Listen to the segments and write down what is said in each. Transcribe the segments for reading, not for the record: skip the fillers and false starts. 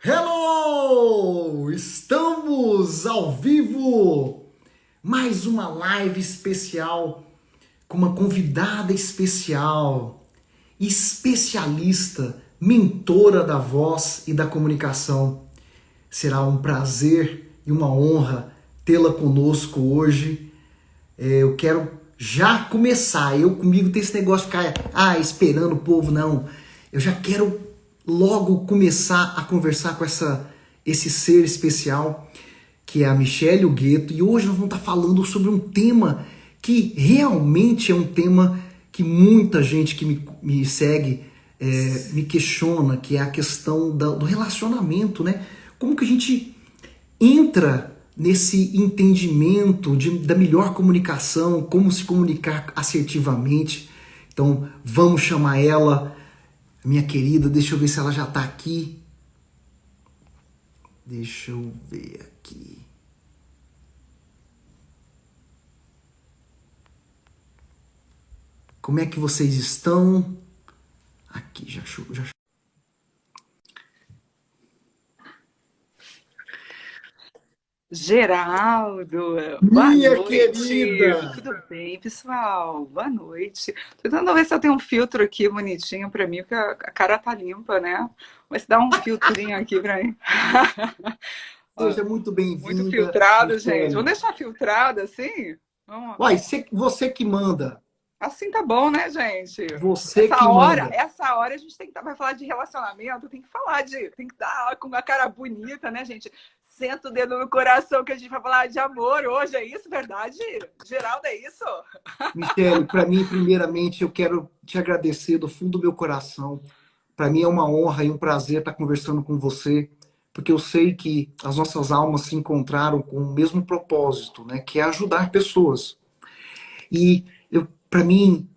Hello! Estamos ao vivo! Mais uma live especial com uma convidada especial, especialista, mentora da voz e da comunicação. Será um prazer e uma honra tê-la conosco hoje. Eu quero já começar. Eu comigo tem esse negócio de ficar esperando o povo, não. Eu já quero logo começar a conversar com esse ser especial que é a Michelle Hugueto, e hoje nós vamos estar falando sobre um tema que realmente é um tema que muita gente que me segue me questiona, que é a questão do relacionamento, né? Como que a gente entra nesse entendimento da melhor comunicação, como se comunicar assertivamente. Então vamos chamar ela, minha querida, deixa eu ver se ela já está aqui. Deixa eu ver aqui. Como é que vocês estão? Aqui, já. Geraldo, boa Minha noite. querida! Tudo bem, pessoal? Boa noite. Tô tentando ver se eu tenho um filtro aqui bonitinho pra mim, porque a cara tá limpa, né? Mas dá um filtrinho aqui pra mim. Ó, Seja muito muito bem-vinda, filtrado, gente. Vamos Michelle. deixar filtrado assim? Vamos. Uai, você que manda. Assim tá bom, né, gente? Você que Essa manda. hora a gente tem que vai falar de relacionamento, tem que falar tem que estar com uma cara bonita, né, gente? Senta o dedo no coração que a gente vai falar de amor hoje, é isso, verdade? Geraldo, é isso? Michele, para mim, primeiramente, eu quero te agradecer do fundo do meu coração. Para mim é uma honra e um prazer estar conversando com você, porque eu sei que as nossas almas se encontraram com o mesmo propósito, né, que é ajudar pessoas. E para mim,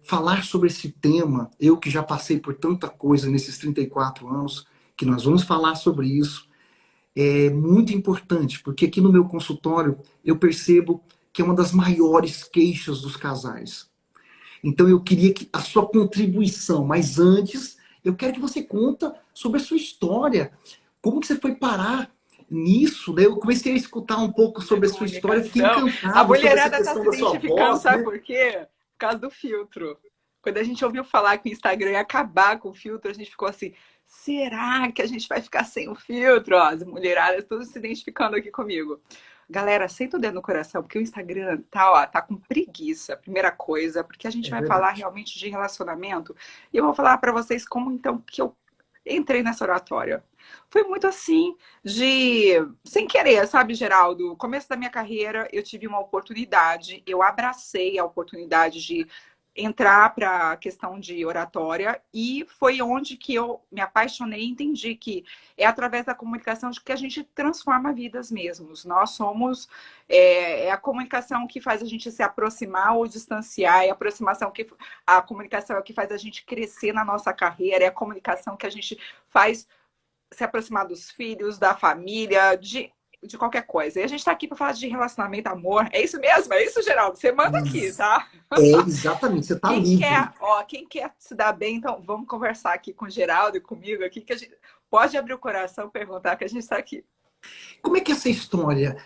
falar sobre esse tema, eu que já passei por tanta coisa nesses 34 anos, que nós vamos falar sobre isso, é muito importante, porque aqui no meu consultório eu percebo que é uma das maiores queixas dos casais. Então eu queria que a sua contribuição, mas antes eu quero que você conta sobre a sua história, como que você foi parar nisso, né? Eu comecei a escutar um pouco De sobre a sua história, fiquei comunicação. A encantado sobre essa mulherada tá questão se da sua identificando, voz, sabe né? por quê? Por causa do filtro. Quando a gente ouviu falar que o Instagram ia acabar com o filtro, a gente ficou assim, será que a gente vai ficar sem o filtro? Ó, as mulheradas todas se identificando aqui comigo. Galera, senta o dedo no coração, porque o Instagram tá com preguiça, primeira coisa, porque a gente É vai falar verdade. realmente de relacionamento. E eu vou falar para vocês como então que eu entrei nessa oratória. Foi muito assim, de sem querer, sabe, Geraldo? No começo da minha carreira, eu tive uma oportunidade, eu abracei a oportunidade de entrar para a questão de oratória e foi onde que eu me apaixonei e entendi que é através da comunicação que a gente transforma vidas mesmos. Nós somos é a comunicação que faz a gente se aproximar ou distanciar, é a aproximação que a comunicação é o que faz a gente crescer na nossa carreira, é a comunicação que a gente faz se aproximar dos filhos, da família, de qualquer coisa. E a gente está aqui para falar de relacionamento, amor. É isso mesmo? É isso, Geraldo? Você manda aqui, tá? Exatamente, você está Quem livre. quer, ó, quem quer se dar bem, então vamos conversar aqui com o Geraldo e comigo aqui, que a gente pode abrir o coração e perguntar que a gente está aqui. Como é que é essa história,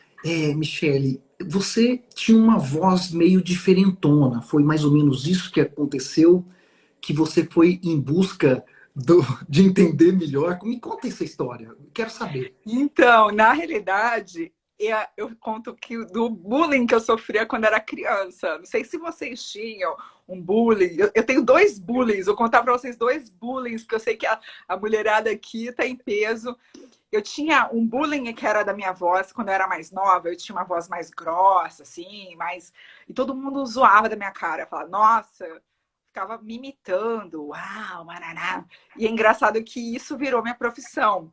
Michele? Você tinha uma voz meio diferentona, foi mais ou menos isso que aconteceu, que você foi em busca de entender melhor? Me conta essa história, quero saber. Então, na realidade, eu conto que do bullying que eu sofria quando era criança. Não sei se vocês tinham um bullying. Eu tenho dois bullies. Vou contar para vocês dois bullying, porque eu sei que a mulherada aqui está em peso. Eu tinha um bullying que era da minha voz quando eu era mais nova. Eu tinha uma voz mais grossa, assim, mais. E todo mundo zoava da minha cara. Falava, nossa, ficava me imitando. Uau, maraná. E é engraçado que isso virou minha profissão.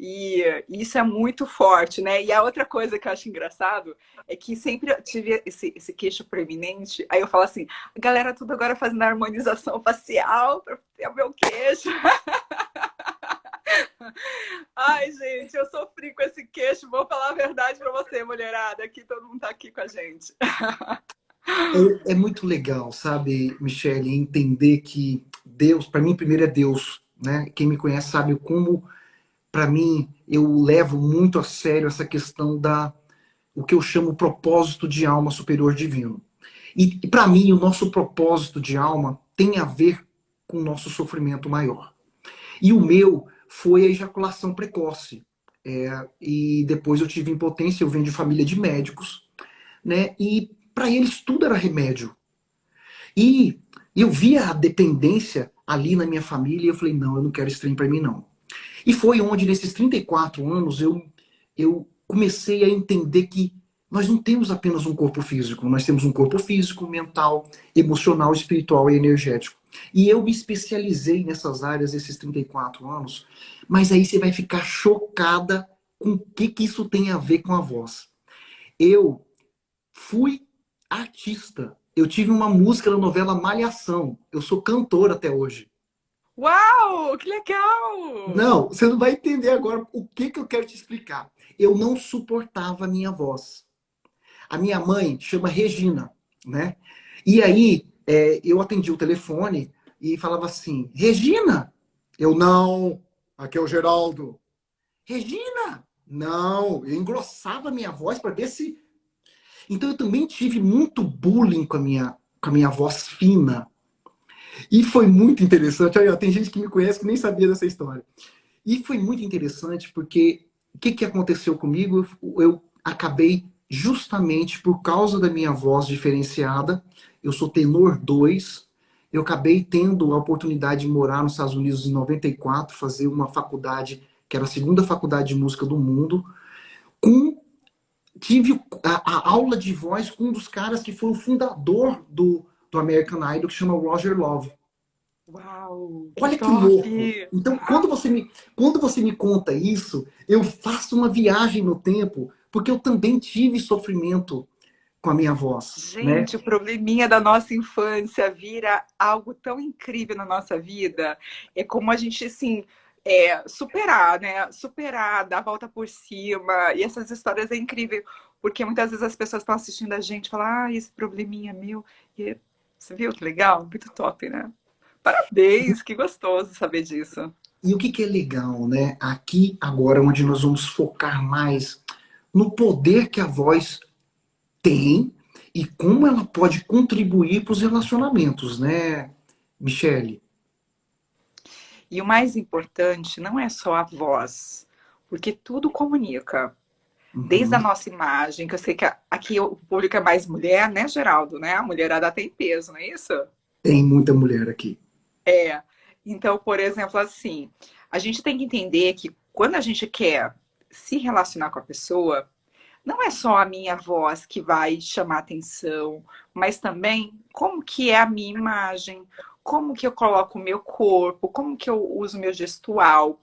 E isso é muito forte, né? E a outra coisa que eu acho engraçado é que sempre eu tive esse queixo proeminente. Aí eu falo assim, a galera tudo agora fazendo harmonização facial para ter o meu queixo. Ai, gente, eu sofri com esse queixo. Vou falar a verdade para você, mulherada. Aqui todo mundo tá aqui com a gente. É muito legal, sabe, Michele, entender que Deus, para mim, primeiro é Deus, né? Quem me conhece sabe como para mim, eu levo muito a sério essa questão da o que eu chamo propósito de alma superior divino. E para mim, o nosso propósito de alma tem a ver com o nosso sofrimento maior. E o meu foi a ejaculação precoce. E depois eu tive impotência, eu venho de família de médicos, né? E para eles tudo era remédio. E eu via a dependência ali na minha família e eu falei, não, eu não quero esse trem para mim não. E foi onde, nesses 34 anos, eu comecei a entender que nós não temos apenas um corpo físico, nós temos um corpo físico, mental, emocional, espiritual e energético. E eu me especializei nessas áreas esses 34 anos, mas aí você vai ficar chocada com o que isso tem a ver com a voz. Eu fui artista. Eu tive uma música na novela Malhação. Eu sou cantor até hoje. Uau, que legal! Não, você não vai entender agora o que eu quero te explicar. Eu não suportava a minha voz. A minha mãe chama Regina, né? E aí eu atendi o telefone e falava assim, Regina? Eu não, aqui é o Geraldo. Regina? Não, eu engrossava a minha voz para ver se. Então eu também tive muito bullying com a minha voz fina. E foi muito interessante. Olha, tem gente que me conhece que nem sabia dessa história. E foi muito interessante porque o que aconteceu comigo? Eu acabei justamente por causa da minha voz diferenciada. Eu sou tenor 2. Eu acabei tendo a oportunidade de morar nos Estados Unidos em 94, fazer uma faculdade que era a segunda faculdade de música do mundo. Com, tive a aula de voz com um dos caras que foi o fundador do American Idol, que chama Roger Love. Uau, que Olha que top! louco. Então, quando você me conta isso, eu faço uma viagem no tempo, porque eu também tive sofrimento com a minha voz, né? Gente, o probleminha da nossa infância vira algo tão incrível na nossa vida. É como a gente, assim, superar, né? Superar, dar a volta por cima. E essas histórias é incrível, porque muitas vezes as pessoas estão assistindo a gente e falam, ah, esse probleminha é meu. E você viu que legal? Muito top, né? Parabéns, que gostoso saber disso. E o que é legal, né? Aqui, agora, onde nós vamos focar mais no poder que a voz tem e como ela pode contribuir para os relacionamentos, né, Michele? E o mais importante não é só a voz, porque tudo comunica. Desde a Uhum. nossa imagem, que eu sei que aqui o público é mais mulher, né, Geraldo? Né? A mulherada tem peso, não é isso? Tem muita mulher aqui. É. Então, por exemplo, assim, a gente tem que entender que quando a gente quer se relacionar com a pessoa, não é só a minha voz que vai chamar atenção, mas também como que é a minha imagem, como que eu coloco o meu corpo, como que eu uso o meu gestual.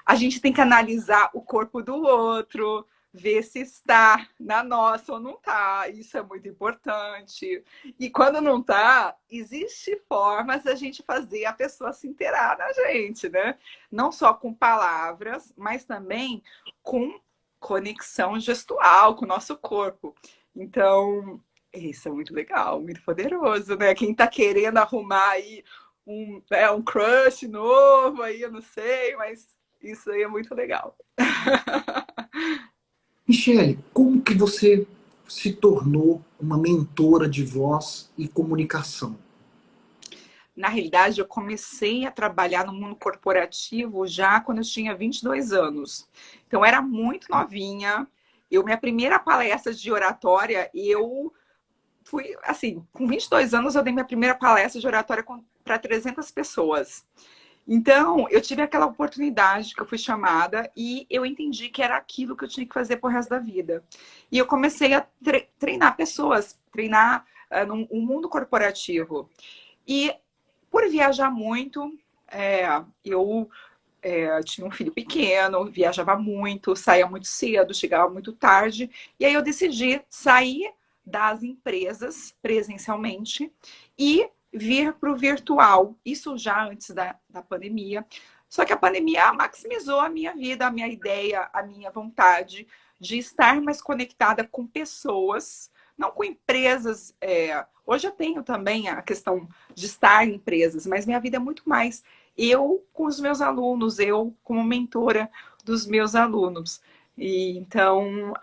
A gente tem que analisar o corpo do outro, ver se está na nossa ou não está. Isso é muito importante. E quando não está, existe formas da gente fazer a pessoa se inteirar da gente, né? Não só com palavras, mas também com conexão gestual com o nosso corpo. Então, isso é muito legal, muito poderoso, né? Quem tá querendo arrumar aí um crush novo aí, eu não sei, mas isso aí é muito legal. Michele, como que você se tornou uma mentora de voz e comunicação? Na realidade, eu comecei a trabalhar no mundo corporativo já quando eu tinha 22 anos. Então, eu era muito novinha. Minha primeira palestra de oratória, eu fui, assim, com 22 anos eu dei minha primeira palestra de oratória para 300 pessoas. Então, eu tive aquela oportunidade que eu fui chamada e eu entendi que era aquilo que eu tinha que fazer pro resto da vida. E eu comecei a treinar pessoas, treinar no mundo corporativo. E por viajar muito, eu tinha um filho pequeno, viajava muito, saía muito cedo, chegava muito tarde. E aí eu decidi sair das empresas presencialmente e vir para o virtual. Isso já antes da pandemia. Só que a pandemia maximizou a minha vida, a minha ideia, a minha vontade de estar mais conectada com pessoas, não com empresas. Hoje eu tenho também a questão de estar em empresas, mas minha vida é muito mais eu com os meus alunos, eu como mentora, dos meus alunos. E então,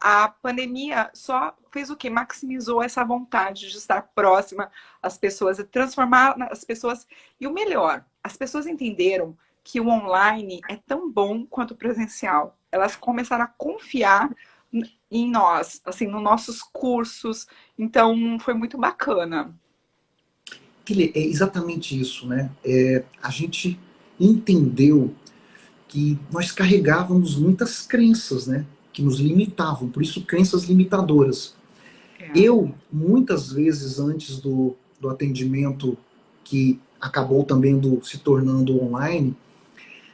a pandemia só fez o quê? Maximizou essa vontade de estar próxima às pessoas, de transformar as pessoas. E o melhor, as pessoas entenderam que o online é tão bom quanto o presencial. Elas começaram a confiar em nós, assim, nos nossos cursos. Então, foi muito bacana. É exatamente isso, né? A gente entendeu que nós carregávamos muitas crenças, né? Que nos limitavam, por isso crenças limitadoras. É. Eu, muitas vezes antes do atendimento, que acabou também se tornando online,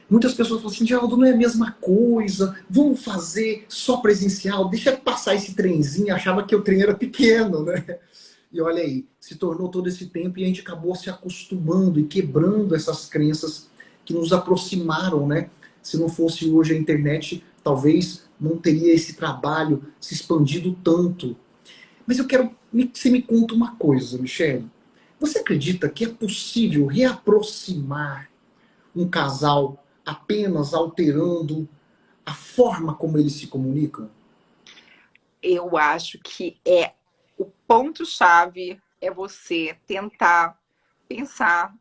muitas pessoas falam assim, Geraldo, não é a mesma coisa, vamos fazer só presencial, deixa passar esse trenzinho, achava que o trem era pequeno, né? E olha aí, se tornou todo esse tempo e a gente acabou se acostumando e quebrando essas crenças que nos aproximaram, né? Se não fosse hoje a internet, talvez não teria esse trabalho se expandido tanto. Mas eu quero que você me conte uma coisa, Michele. Você acredita que é possível reaproximar um casal apenas alterando a forma como eles se comunicam? Eu acho que o ponto-chave é você tentar pensar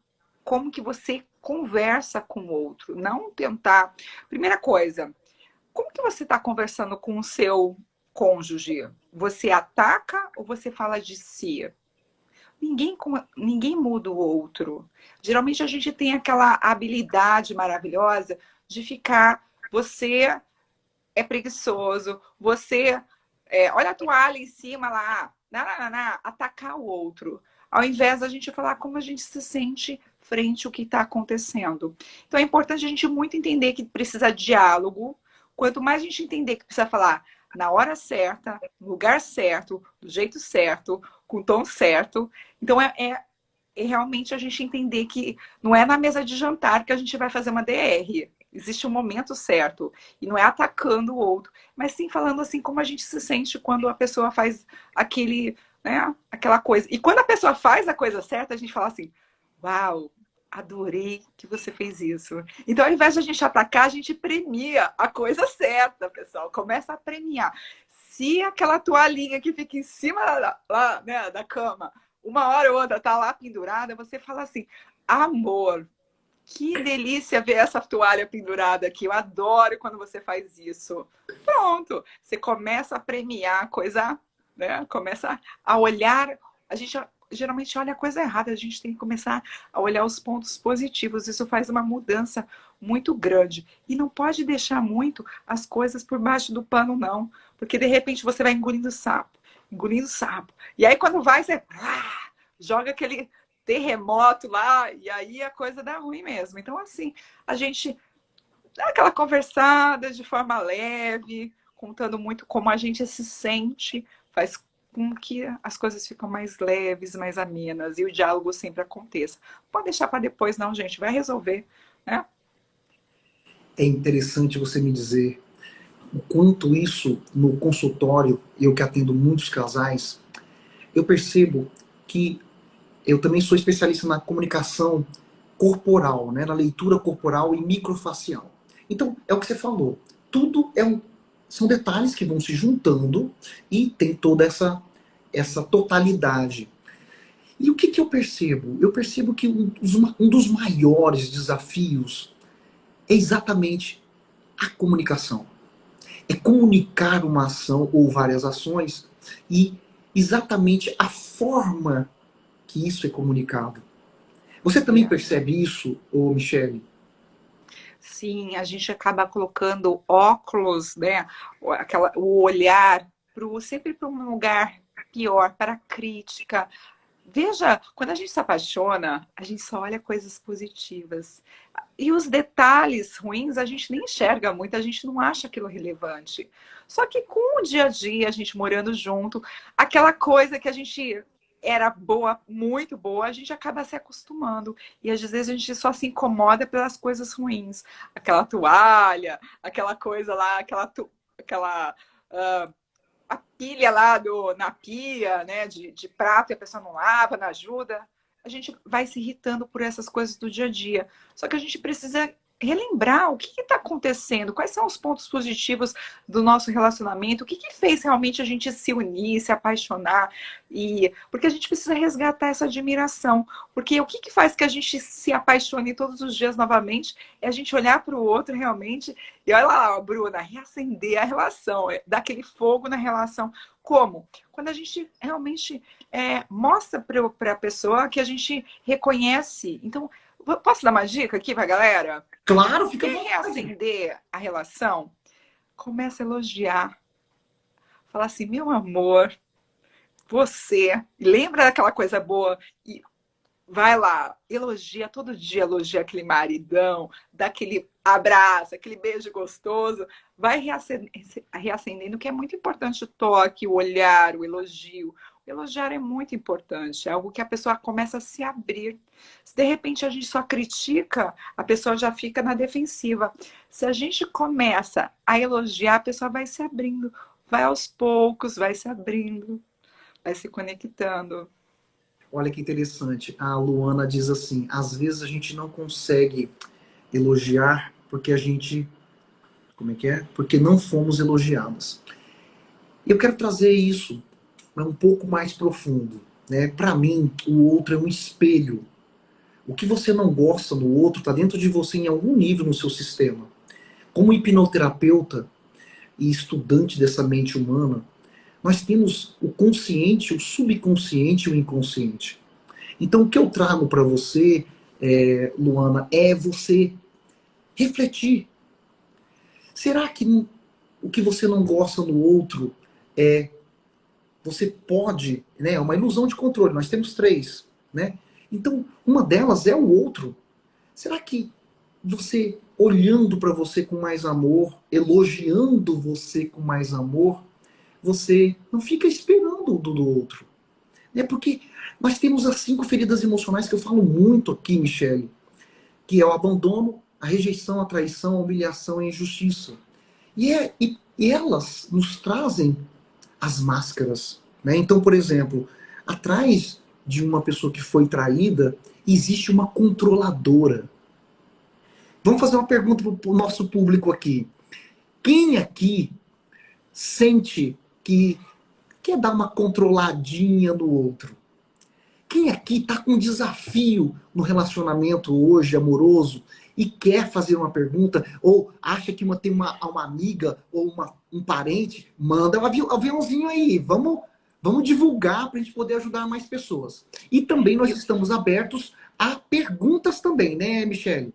como que você conversa com o outro, não tentar. Primeira coisa, como que você está conversando com o seu cônjuge? Você ataca ou você fala de si? Ninguém muda o outro. Geralmente a gente tem aquela habilidade maravilhosa de ficar. Você é preguiçoso, você olha a toalha em cima lá, atacar o outro. Ao invés da gente falar como a gente se sente frente ao que está acontecendo. Então é importante a gente muito entender que precisa de diálogo. Quanto mais a gente entender que precisa falar na hora certa, no lugar certo, do jeito certo, com o tom certo. Então é realmente a gente entender que não é na mesa de jantar que a gente vai fazer uma DR. Existe um momento certo. E não é atacando o outro, mas sim falando assim como a gente se sente quando a pessoa faz aquele, né, aquela coisa. E quando a pessoa faz a coisa certa, a gente fala assim: uau, adorei que você fez isso. Então, ao invés de a gente atacar, a gente premia a coisa certa, pessoal. Começa a premiar. Se aquela toalhinha que fica em cima lá, né, da cama, uma hora ou outra tá lá pendurada, você fala assim: amor, que delícia ver essa toalha pendurada aqui. Eu adoro quando você faz isso. Pronto, você começa a premiar a coisa, né? Começa a olhar. A gente geralmente olha a coisa errada, a gente tem que começar a olhar os pontos positivos. Isso faz uma mudança muito grande. E não pode deixar muito as coisas por baixo do pano, não. Porque de repente você vai engolindo sapo, engolindo sapo. E aí quando vai, você joga aquele terremoto lá, e aí a coisa dá ruim mesmo. Então, assim, a gente dá aquela conversada de forma leve, contando muito como a gente se sente, faz com que as coisas ficam mais leves, mais amenas, e o diálogo sempre aconteça. Não pode deixar para depois, não, gente, vai resolver, né? É interessante você me dizer o quanto isso no consultório, eu que atendo muitos casais, eu percebo que eu também sou especialista na comunicação corporal, né, na leitura corporal e microfacial. Então, é o que você falou. Tudo são detalhes que vão se juntando e tem toda essa totalidade. E o que eu percebo? Eu percebo que um dos maiores desafios é exatamente a comunicação. É comunicar uma ação ou várias ações e exatamente a forma que isso é comunicado. Você também É. percebe isso, ô Michele? Sim, a gente acaba colocando óculos, né? O olhar sempre para um lugar pior, para a crítica. Veja, quando a gente se apaixona, a gente só olha coisas positivas. E os detalhes ruins a gente nem enxerga muito, a gente não acha aquilo relevante. Só que com o dia a dia, a gente morando junto, aquela coisa que a gente era boa, muito boa, a gente acaba se acostumando. E às vezes a gente só se incomoda pelas coisas ruins. Aquela toalha, aquela coisa lá, aquela a pilha lá na pia, né, de prato e a pessoa não lava, não ajuda. A gente vai se irritando por essas coisas do dia a dia. Só que a gente precisa relembrar o que está acontecendo, quais são os pontos positivos do nosso relacionamento, o que, que fez realmente a gente se unir, se apaixonar, e porque a gente precisa resgatar essa admiração, porque o que, que faz que a gente se apaixone todos os dias novamente é a gente olhar para o outro realmente e olha lá, Bruna, reacender a relação, dar aquele fogo na relação. Como? Quando a gente realmente mostra para a pessoa que a gente reconhece. Então, posso dar uma dica aqui para a galera? Claro, fica à Quer vontade. reacender a relação? Começa a elogiar. Fala assim, meu amor, você. Lembra daquela coisa boa? E vai lá, elogia todo dia, elogia aquele maridão, dá aquele abraço, aquele beijo gostoso. Vai reacendendo, que é muito importante o toque, o olhar, o elogio. O elogiar é muito importante, é algo que a pessoa começa a se abrir. Se de repente a gente só critica, a pessoa já fica na defensiva. Se a gente começa a elogiar, a pessoa vai se abrindo, vai aos poucos, vai se abrindo, vai se conectando. Olha que interessante. A Luana diz assim: às vezes a gente não consegue elogiar porque a gente, como é que é? Porque não fomos elogiadas. Eu quero trazer isso um pouco mais profundo, né? Para mim, o outro é um espelho. O que você não gosta do outro está dentro de você em algum nível no seu sistema. Como hipnoterapeuta e estudante dessa mente humana, nós temos o consciente, o subconsciente e o inconsciente. Então, o que eu trago para você, Luana, é você refletir. Será que o que você não gosta no outro é você pode, né? É uma ilusão de controle. Nós temos três, né? Então, uma delas é o outro. Será que você olhando para você com mais amor, elogiando você com mais amor, você não fica esperando o do outro? É porque nós temos as 5 feridas emocionais que eu falo muito aqui, Michele, que é o abandono, a rejeição, a traição, a humilhação e a injustiça. E elas nos trazem as máscaras. Né? Então, por exemplo, atrás de uma pessoa que foi traída, existe uma controladora. Vamos fazer uma pergunta para o nosso público aqui. Quem aqui sente que quer dar uma controladinha no outro? Quem aqui está com um desafio no relacionamento hoje, amoroso, e quer fazer uma pergunta, ou acha que tem uma amiga ou um parente, manda um aviãozinho aí. Vamos divulgar para a gente poder ajudar mais pessoas. E também nós E estamos abertos a perguntas também, né, Michele?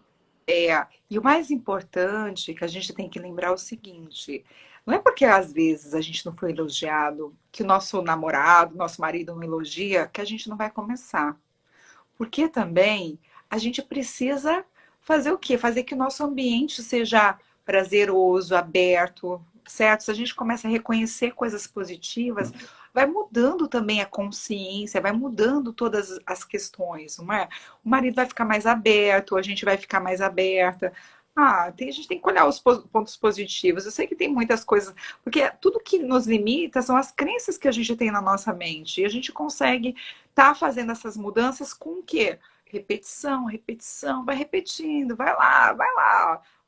E o mais importante que a gente tem que lembrar é o seguinte: não é porque às vezes a gente não foi elogiado, que o nosso namorado, nosso marido não elogia, que a gente não vai começar. Porque também a gente precisa fazer o quê? Fazer que o nosso ambiente seja prazeroso, aberto, certo? Se a gente começa a reconhecer coisas positivas, vai mudando também a consciência, vai mudando todas as questões, não é? O marido vai ficar mais aberto, a gente vai ficar mais aberta. A gente tem que olhar os pontos positivos. Eu sei que tem muitas coisas, porque tudo que nos limita são as crenças que a gente tem na nossa mente. E a gente consegue estar fazendo essas mudanças com o quê? Repetição, repetição, vai repetindo, vai lá,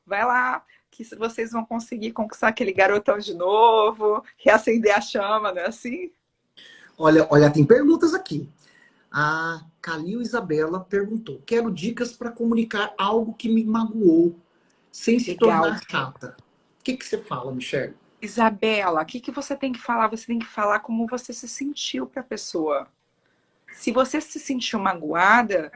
vai lá, que vocês vão conseguir conquistar aquele garotão de novo, reacender a chama, não é assim? Olha, tem perguntas aqui. A Calil Isabela perguntou: quero dicas para comunicar algo que me magoou, sem se Legal. tornar chata. O que você fala, Michelle? Isabela, o que que você tem que falar? Você tem que falar como você se sentiu para a pessoa. Se você se sentiu magoada,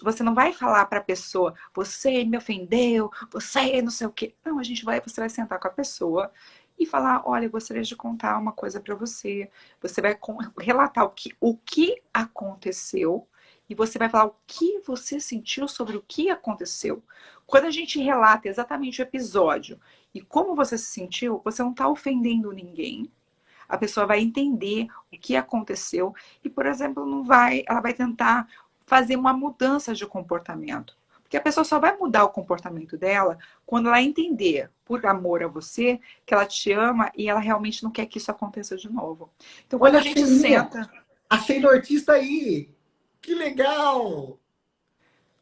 você não vai falar para a pessoa, você me ofendeu, você não sei o quê. Não, você vai sentar com a pessoa e falar, olha, eu gostaria de contar uma coisa para você. Você vai relatar o que aconteceu e você vai falar o que você sentiu sobre o que aconteceu. Quando a gente relata exatamente o episódio e como você se sentiu, você não está ofendendo ninguém, a pessoa vai entender o que aconteceu e, por exemplo, ela vai tentar fazer uma mudança de comportamento. Porque a pessoa só vai mudar o comportamento dela quando ela entender, por amor a você, que ela te ama e ela realmente não quer que isso aconteça de novo. Então, quando Olha a a gente Sheilinha, senta, a Sheila Ortiz tá aí. Que legal!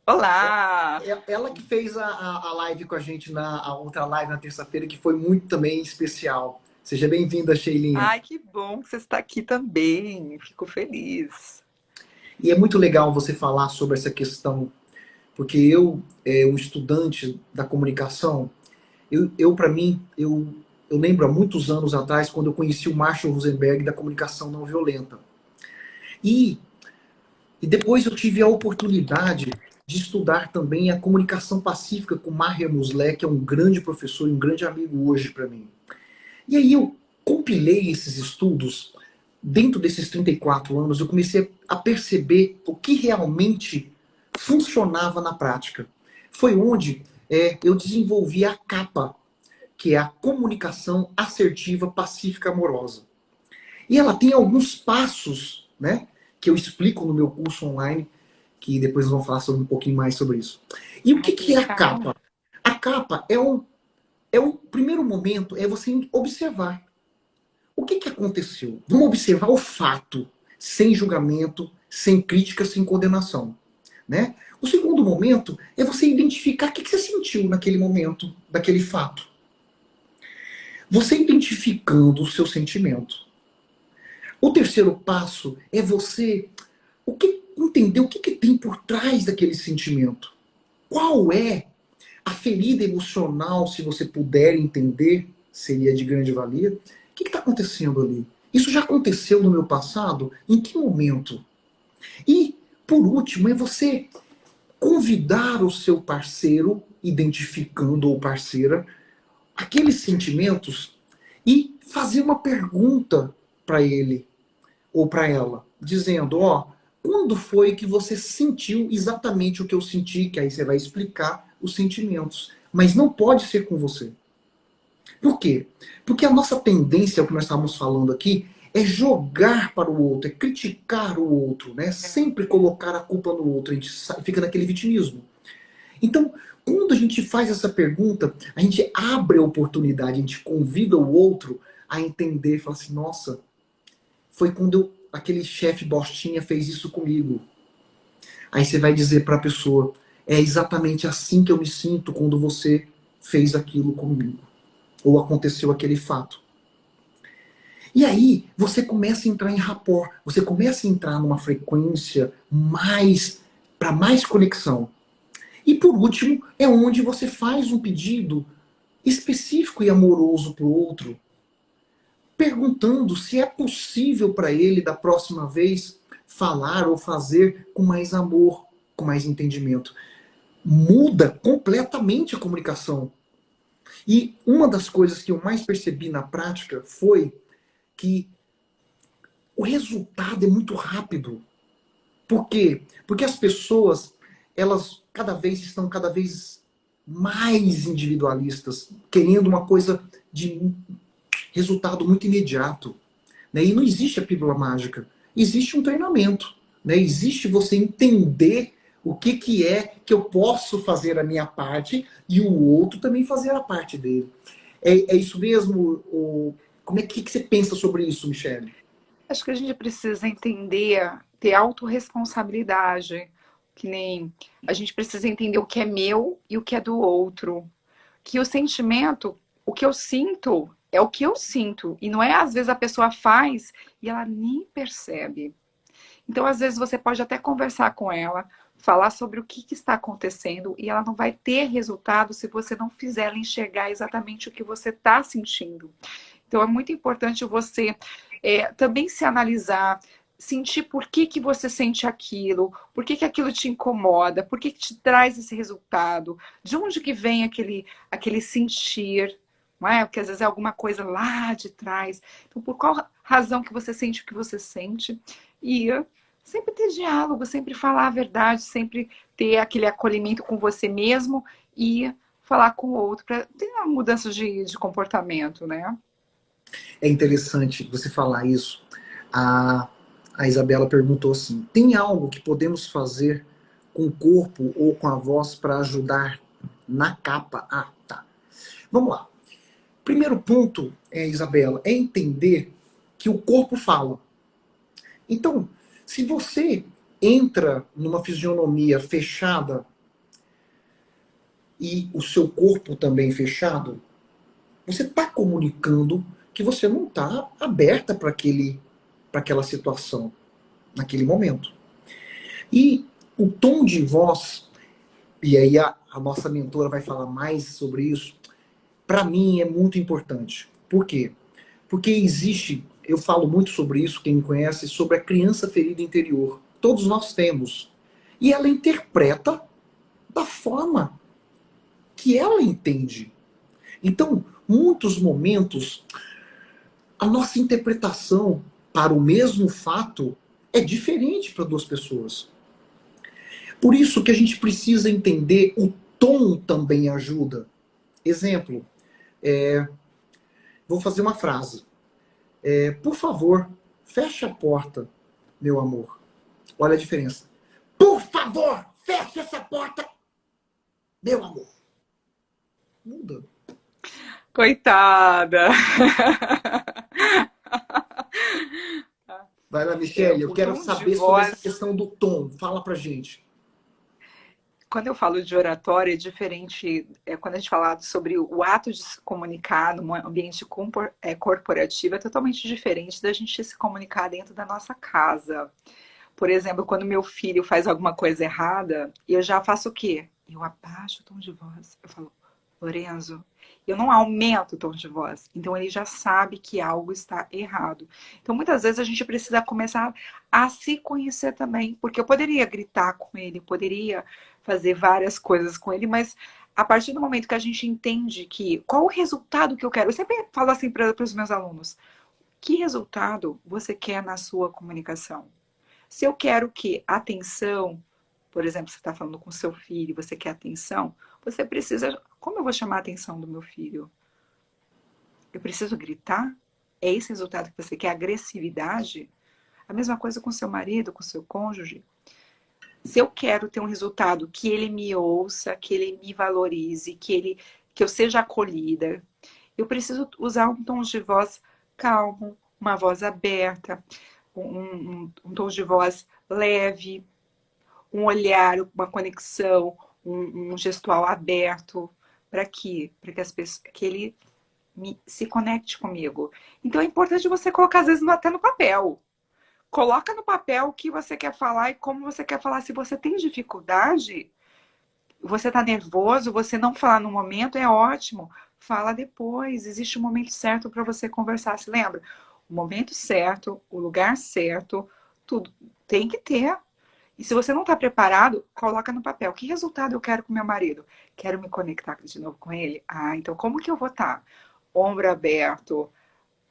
Olá! Ela que fez a live com a gente, a outra live na terça-feira, que foi muito também especial. Seja bem-vinda, Sheilinha. Ai, que bom que você está aqui também. Fico feliz. E é muito legal você falar sobre essa questão, porque eu, um estudante da comunicação, para mim, eu lembro há muitos anos atrás, quando eu conheci o Marshall Rosenberg da comunicação não violenta. E, e depois eu tive a oportunidade de estudar também a comunicação pacífica com Maher Musleh, que é um grande professor e um grande amigo hoje para mim. E aí eu compilei esses estudos, dentro desses 34 anos, eu comecei a perceber o que realmente funcionava na prática. Foi onde eu desenvolvi a capa, que é a comunicação assertiva, pacífica, amorosa. E ela tem alguns passos, né, que eu explico no meu curso online, que depois nós vamos falar sobre um pouquinho mais sobre isso. E o Ai, que, que que é a legal. capa? A capa é o primeiro momento, é você observar. O que, que aconteceu? Vamos observar o fato, sem julgamento, sem crítica, sem condenação. Né? O segundo momento é você identificar o que, que você sentiu naquele momento, daquele fato. Você identificando o seu sentimento. O terceiro passo é você entender o que, que tem por trás daquele sentimento. Qual é a ferida emocional, se você puder entender, seria de grande valia. O que está acontecendo ali? Isso já aconteceu no meu passado? Em que momento? E, por último, é você convidar o seu parceiro, identificando ou parceira, aqueles sentimentos e fazer uma pergunta para ele ou para ela, dizendo, ó, quando foi que você sentiu exatamente o que eu senti, que aí você vai explicar os sentimentos. Mas não pode ser com você. Por quê? Porque a nossa tendência, o que nós estávamos falando aqui, é jogar para o outro, é criticar o outro, né? Sempre colocar a culpa no outro, a gente fica naquele vitimismo. Então, quando a gente faz essa pergunta, a gente abre a oportunidade, a gente convida o outro a entender, fala assim, nossa, foi quando aquele chefe bostinha fez isso comigo. Aí você vai dizer para a pessoa, é exatamente assim que eu me sinto quando você fez aquilo comigo. Ou aconteceu aquele fato. E aí você começa a entrar em rapport, você começa a entrar numa frequência mais para mais conexão. E por último, é onde você faz um pedido específico e amoroso para o outro, perguntando se é possível para ele da próxima vez falar ou fazer com mais amor, com mais entendimento. Muda completamente a comunicação. E uma das coisas que eu mais percebi na prática foi que o resultado é muito rápido. Por quê? Porque as pessoas, elas estão cada vez mais individualistas, querendo uma coisa de resultado muito imediato. Né? E não existe a pílula mágica. Existe um treinamento. Né? Existe você entender o que, que é que eu posso fazer a minha parte e o outro também fazer a parte dele. É isso mesmo? Como é que você pensa sobre isso, Michele? Acho que a gente precisa entender, ter autorresponsabilidade, que nem a gente precisa entender o que é meu e o que é do outro. Que o sentimento, o que eu sinto, é o que eu sinto. E não é às vezes a pessoa faz e ela nem percebe. Então, às vezes, você pode até conversar com ela, falar sobre o que está acontecendo, e ela não vai ter resultado se você não fizer ela enxergar exatamente o que você está sentindo. Então, é muito importante você também se analisar, sentir por que você sente aquilo, por que aquilo te incomoda, por que te traz esse resultado, de onde que vem aquele sentir, não é? Porque às vezes é alguma coisa lá de trás. Então, por qual razão que você sente o que você sente? E sempre ter diálogo, sempre falar a verdade, sempre ter aquele acolhimento com você mesmo e falar com o outro, para ter uma mudança de comportamento, né? É interessante você falar isso. A, a Isabela perguntou assim: tem algo que podemos fazer com o corpo ou com a voz para ajudar na capa? Ah, tá. Vamos lá. Primeiro ponto, Isabela, é entender que o corpo fala. Então, se você entra numa fisionomia fechada, e o seu corpo também fechado, você está comunicando que você não está aberta para aquela situação, naquele momento. E o tom de voz, e aí a nossa mentora vai falar mais sobre isso, para mim é muito importante. Por quê? Porque existe, eu falo muito sobre isso, quem me conhece, sobre a criança ferida interior. Todos nós temos. E ela interpreta da forma que ela entende. Então, muitos momentos, a nossa interpretação para o mesmo fato é diferente para duas pessoas. Por isso que a gente precisa entender o tom também ajuda. Exemplo, vou fazer uma frase. Por favor, feche a porta, meu amor. Olha a diferença. Por favor, feche essa porta, meu amor. Muda. Coitada! Vai lá, Michele, eu O quero tom de saber sobre essa voz, questão do tom. Fala pra gente. quando eu falo de oratória, é diferente, quando a gente fala sobre o ato de se comunicar num ambiente corporativo, é totalmente diferente da gente se comunicar dentro da nossa casa. Por exemplo, quando meu filho faz alguma coisa errada, eu já faço o quê? Eu abaixo o tom de voz. Eu falo, Lorenzo, eu não aumento o tom de voz. Então ele já sabe que algo está errado. Então muitas vezes a gente precisa começar a se conhecer também, porque eu poderia gritar com ele, poderia fazer várias coisas com ele, mas a partir do momento que a gente entende que qual o resultado que eu quero, eu sempre falo assim para os meus alunos: que resultado você quer na sua comunicação? Se eu quero que atenção, por exemplo, você está falando com seu filho, você quer atenção, você precisa. Como eu vou chamar a atenção do meu filho? Eu preciso gritar? É esse resultado que você quer? Agressividade? A mesma coisa com seu marido, com seu cônjuge. Se eu quero ter um resultado que ele me ouça, que ele me valorize, que eu seja acolhida, eu preciso usar um tom de voz calmo, uma voz aberta, um tom de voz leve, um olhar, uma conexão, um gestual aberto, para quê? Para que as pessoas, que ele se conecte comigo. Então é importante você colocar, às vezes, até no papel. Coloca no papel o que você quer falar e como você quer falar. Se você tem dificuldade, você está nervoso, você não falar no momento, é ótimo. Fala depois. Existe um momento certo para você conversar. Se lembra? O momento certo, o lugar certo, tudo tem que ter. E se você não está preparado, coloca no papel. Que resultado eu quero com meu marido? Quero me conectar de novo com ele? Ah, então como que eu vou estar? Ombro aberto,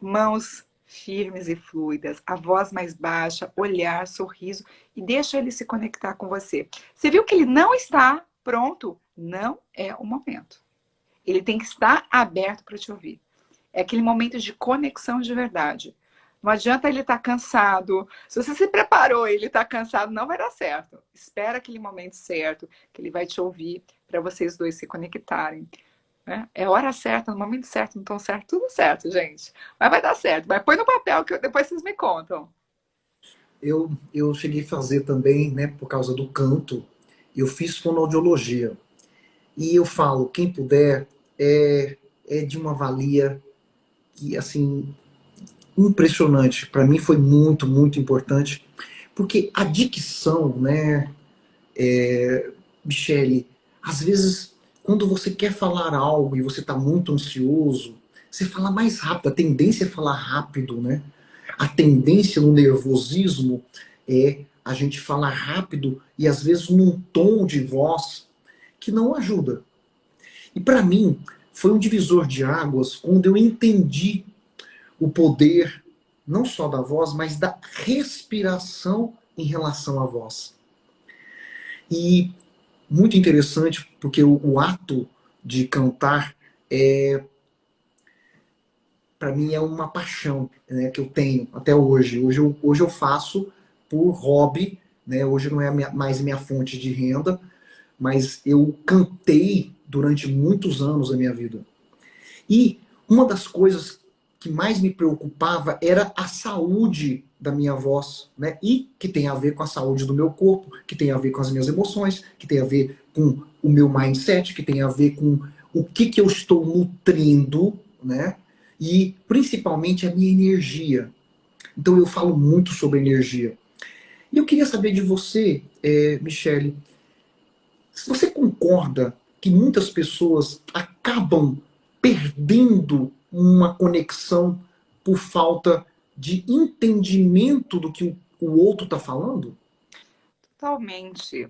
mãos firmes e fluidas, a voz mais baixa, olhar, sorriso, e deixa ele se conectar com você. Você viu que ele não está pronto? Não é o momento. Ele tem que estar aberto para te ouvir. É aquele momento de conexão de verdade. Não adianta ele estar cansado. Se você se preparou e ele está cansado, não vai dar certo. Espera aquele momento certo, que ele vai te ouvir, para vocês dois se conectarem. Né? É hora certa, no momento certo, no tom certo, tudo certo, gente. Mas vai dar certo. Mas põe no papel que depois vocês me contam. Eu cheguei a fazer também, né, por causa do canto, eu fiz fonoaudiologia. E eu falo, quem puder, é de uma valia que, assim, impressionante. Para mim foi muito, muito importante. Porque a dicção, né, Michele, às vezes, quando você quer falar algo e você está muito ansioso, você fala mais rápido. A tendência é falar rápido, né? A tendência no nervosismo é a gente falar rápido e às vezes num tom de voz que não ajuda. E para mim, foi um divisor de águas quando eu entendi o poder não só da voz, mas da respiração em relação à voz. E muito interessante, porque o ato de cantar para mim é uma paixão, né, que eu tenho até hoje. Hoje eu faço por hobby, né? Hoje não é mais minha fonte de renda, mas eu cantei durante muitos anos da minha vida. E uma das coisas que mais me preocupava era a saúde da minha voz, né? E que tem a ver com a saúde do meu corpo, que tem a ver com as minhas emoções, que tem a ver com o meu mindset, que tem a ver com o que eu estou nutrindo, né? E principalmente a minha energia. Então eu falo muito sobre energia. E eu queria saber de você, Michele, se você concorda que muitas pessoas acabam perdendo uma conexão por falta de entendimento do que o outro está falando? Totalmente.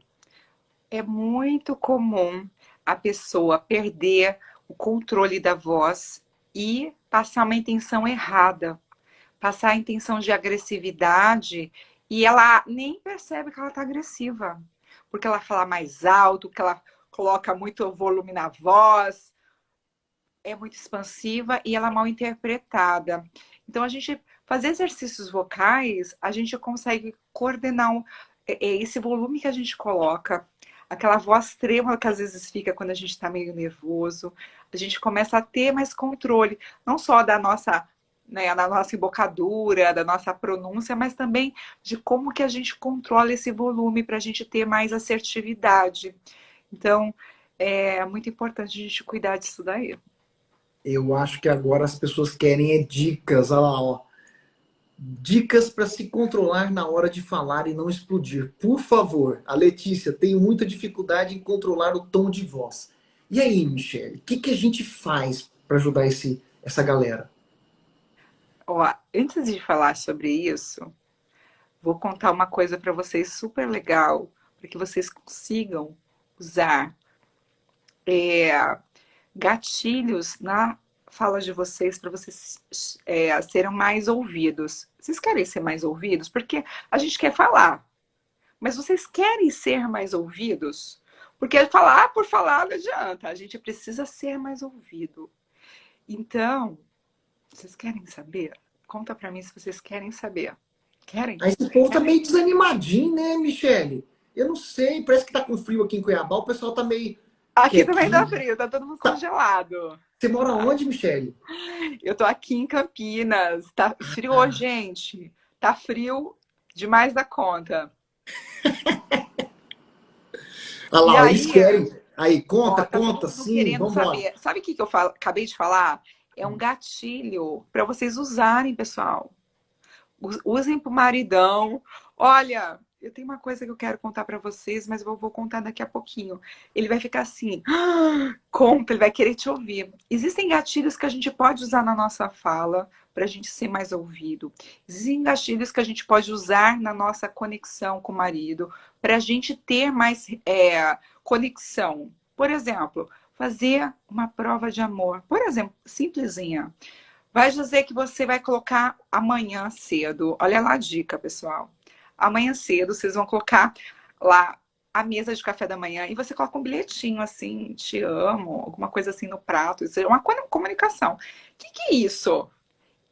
É muito comum a pessoa perder o controle da voz e passar uma intenção errada, passar a intenção de agressividade e ela nem percebe que ela está agressiva, porque ela fala mais alto, que ela coloca muito volume na voz, é muito expansiva e ela é mal interpretada. Então, a gente fazer exercícios vocais, a gente consegue coordenar esse volume que a gente coloca, aquela voz trêmula que às vezes fica quando a gente está meio nervoso. A gente começa a ter mais controle, não só da nossa, né, da nossa embocadura, da nossa pronúncia, mas também de como que a gente controla esse volume para a gente ter mais assertividade. Então, é muito importante a gente cuidar disso daí. Eu acho que agora as pessoas querem dicas, olha lá, ó. Dicas para se controlar na hora de falar e não explodir. Por favor, a Letícia, tenho muita dificuldade em controlar o tom de voz. E aí, Michele, o que a gente faz para ajudar essa galera? Ó, antes de falar sobre isso, vou contar uma coisa para vocês super legal, para que vocês consigam usar gatilhos na fala de vocês para vocês serem mais ouvidos. Vocês querem ser mais ouvidos? Porque a gente quer falar, mas vocês querem ser mais ouvidos? Porque falar por falar não adianta, a gente precisa ser mais ouvido. Então, vocês querem saber? Conta para mim se vocês querem saber. Querem? Aí esse povo tá Querem? meio desanimadinho, né, Michele? Eu não sei, parece que tá com frio aqui em Cuiabá, o pessoal tá meio Aqui também tá quietinho. frio, tá todo mundo Tá. congelado. Você mora onde, Michele? Eu tô aqui em Campinas. Tá frio hoje, Ah, gente. Tá frio demais da conta. olha E lá, ó, eles aí, querem. Aí, ó, conta, tá todo conta, mundo sim, querendo vambora. saber. Sabe o que que acabei de falar? É um gatilho para vocês usarem, pessoal. Usem pro maridão. Olha, eu tenho uma coisa que eu quero contar para vocês, mas eu vou contar daqui a pouquinho. Ele vai ficar assim, conta, ele vai querer te ouvir. Existem gatilhos que a gente pode usar na nossa fala para a gente ser mais ouvido. Existem gatilhos que a gente pode usar na nossa conexão com o marido para a gente ter mais conexão. Por exemplo, fazer uma prova de amor. Por exemplo, simplesinha. Vai dizer que você vai colocar amanhã cedo. Olha lá a dica, pessoal. Amanhã cedo vocês vão colocar lá a mesa de café da manhã e você coloca um bilhetinho assim, te amo, alguma coisa assim no prato. Isso é uma comunicação. O que é isso?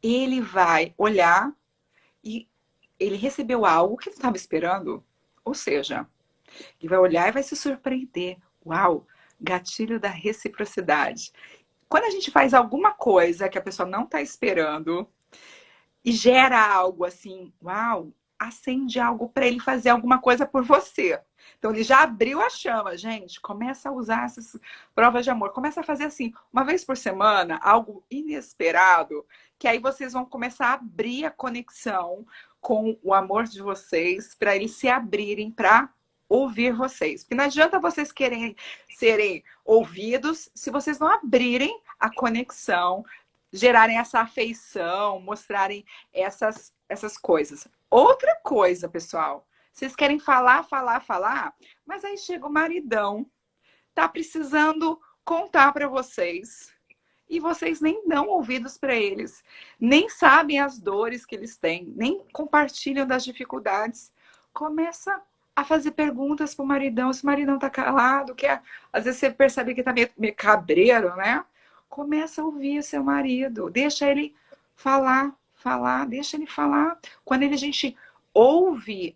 Ele vai olhar e ele recebeu algo que ele estava esperando. Ou seja, ele vai olhar e vai se surpreender. Uau, gatilho da reciprocidade. Quando a gente faz alguma coisa que a pessoa não está esperando e gera algo assim, uau, acende algo para ele fazer alguma coisa por você. Então ele já abriu a chama, gente. Começa a usar essas provas de amor. Começa a fazer assim, uma vez por semana, algo inesperado, que aí vocês vão começar a abrir a conexão com o amor de vocês para eles se abrirem para ouvir vocês. Porque não adianta vocês querem serem ouvidos se vocês não abrirem a conexão, gerarem essa afeição, mostrarem essas coisas. Outra coisa, pessoal, vocês querem falar, falar, falar, mas aí chega o maridão, tá precisando contar para vocês. E vocês nem dão ouvidos para eles, nem sabem as dores que eles têm, nem compartilham das dificuldades. Começa a fazer perguntas pro maridão, se o maridão tá calado, às vezes você percebe que tá meio cabreiro, né? Começa a ouvir o seu marido, deixa ele falar, falar, deixa ele falar. Quando a gente ouve,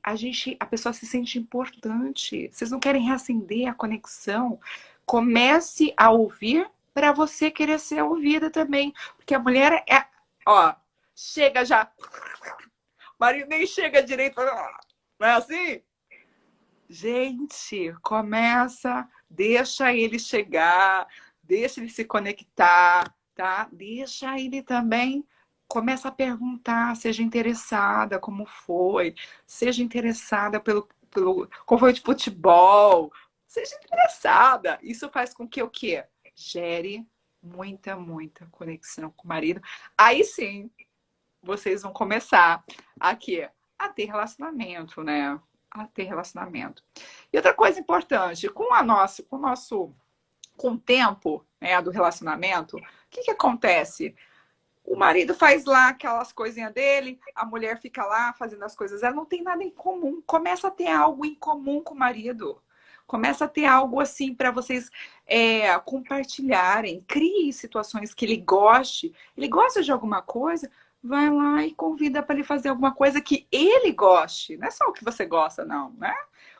a pessoa se sente importante. Vocês não querem reacender a conexão? Comece a ouvir para você querer ser ouvida também. Porque a mulher ó, chega já. O marido nem chega direito. Não é assim? Gente, começa Deixa ele chegar, deixa ele se conectar, tá? Deixa ele também começa a perguntar, seja interessada, como foi, seja interessada pelo como foi de futebol, seja interessada. Isso faz com que o quê? Gere muita conexão com o marido. Aí sim, vocês vão começar aqui a ter relacionamento, né? A ter relacionamento. E outra coisa importante, com o tempo, né, do relacionamento, o que acontece? O marido faz lá aquelas coisinhas dele, a mulher fica lá fazendo as coisas. Ela não tem nada em comum. Começa a ter algo em comum com o marido. Começa a ter algo assim para vocês compartilharem. Crie situações que ele goste. Ele gosta de alguma coisa, vai lá e convida para ele fazer alguma coisa que ele goste. Não é só o que você gosta, não, né?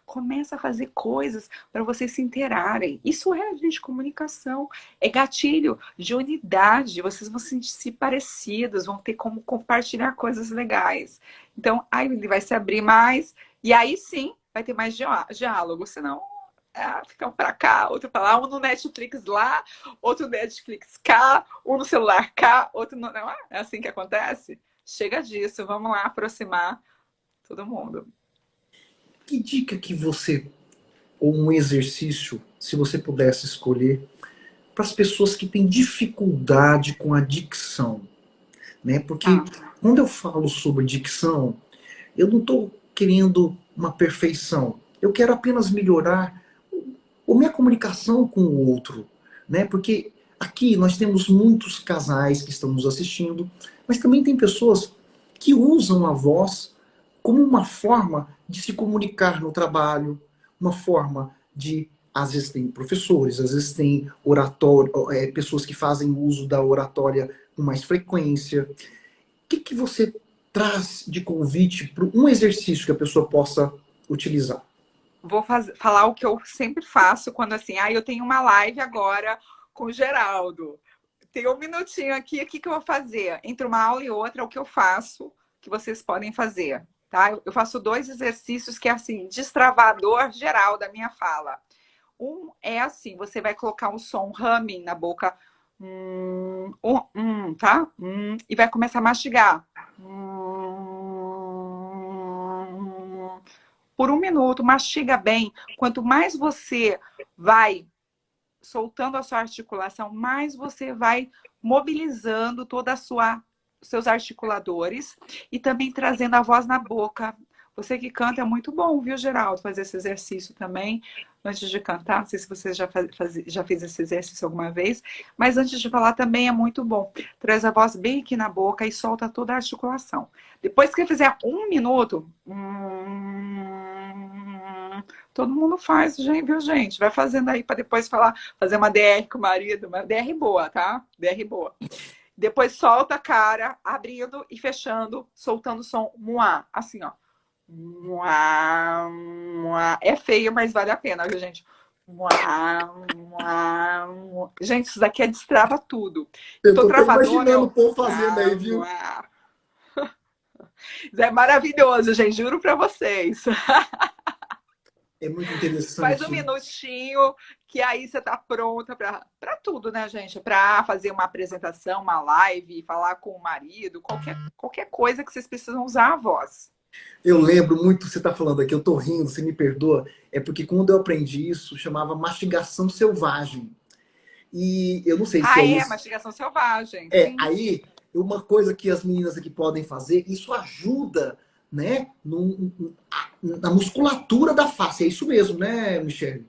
Começa a fazer coisas para vocês se interarem. Isso é, gente, comunicação. É gatilho de unidade. Vocês vão se sentir parecidos, vão ter como compartilhar coisas legais. Então, aí ele vai se abrir mais. E aí sim, vai ter mais diálogo. Senão, fica um para cá, outro para lá. Um no Netflix lá, outro no Netflix cá, um no celular cá, outro no... Não é assim que acontece? Chega disso. Vamos lá aproximar todo mundo. Que dica que você, ou um exercício, se você pudesse escolher, para as pessoas que têm dificuldade com a dicção, né? Porque Tá. quando eu falo sobre dicção, eu não estou querendo uma perfeição. Eu quero apenas melhorar a minha comunicação com o outro, né? Porque aqui nós temos muitos casais que estão nos assistindo, mas também tem pessoas que usam a voz como uma forma de se comunicar no trabalho, uma forma de, às vezes tem professores, às vezes tem oratório, pessoas que fazem uso da oratória com mais frequência. O que você traz de convite para um exercício que a pessoa possa utilizar? Vou falar o que eu sempre faço quando assim, eu tenho uma live agora com o Geraldo. Tem um minutinho aqui, o que eu vou fazer? Entre uma aula e outra, o que eu faço, que vocês podem fazer, tá? Eu faço 2 exercícios que é assim, destravador geral da minha fala. Um é assim, você vai colocar um som humming na boca, tá? E vai começar a mastigar. Por 1 minuto, mastiga bem. Quanto mais você vai soltando a sua articulação, mais você vai mobilizando toda a seus articuladores e também trazendo a voz na boca. Você que canta é muito bom, viu, Geraldo? Fazer esse exercício também antes de cantar. Não sei se você já fez esse exercício alguma vez, mas antes de falar também é muito bom. Traz a voz bem aqui na boca e solta toda a articulação. Depois que fizer 1 minuto, todo mundo faz, viu, gente? Vai fazendo aí para depois fazer uma DR com o marido, uma DR boa, tá? DR boa. Depois solta a cara, abrindo e fechando, soltando o som muá, assim, ó. Muá, muá. É feio, mas vale a pena, viu, gente? Muá, muá, muá. Gente, isso daqui destrava tudo. Eu Tô tô até travadona, imaginando o povo fazendo muá, aí, viu? muá. Isso é maravilhoso, gente, juro pra vocês. É muito Faz um interessante. minutinho, que aí você tá pronta para tudo, né, gente? Para fazer uma apresentação, uma live, falar com o marido, qualquer coisa que vocês precisam usar a voz. Eu lembro muito, você está falando aqui, eu tô rindo, você me perdoa, é porque quando eu aprendi isso, chamava mastigação selvagem. E eu não sei se é isso. Mastigação selvagem, sim. Aí, uma coisa que as meninas aqui podem fazer, isso ajuda, né, na musculatura da face. É isso mesmo, né, Michelle?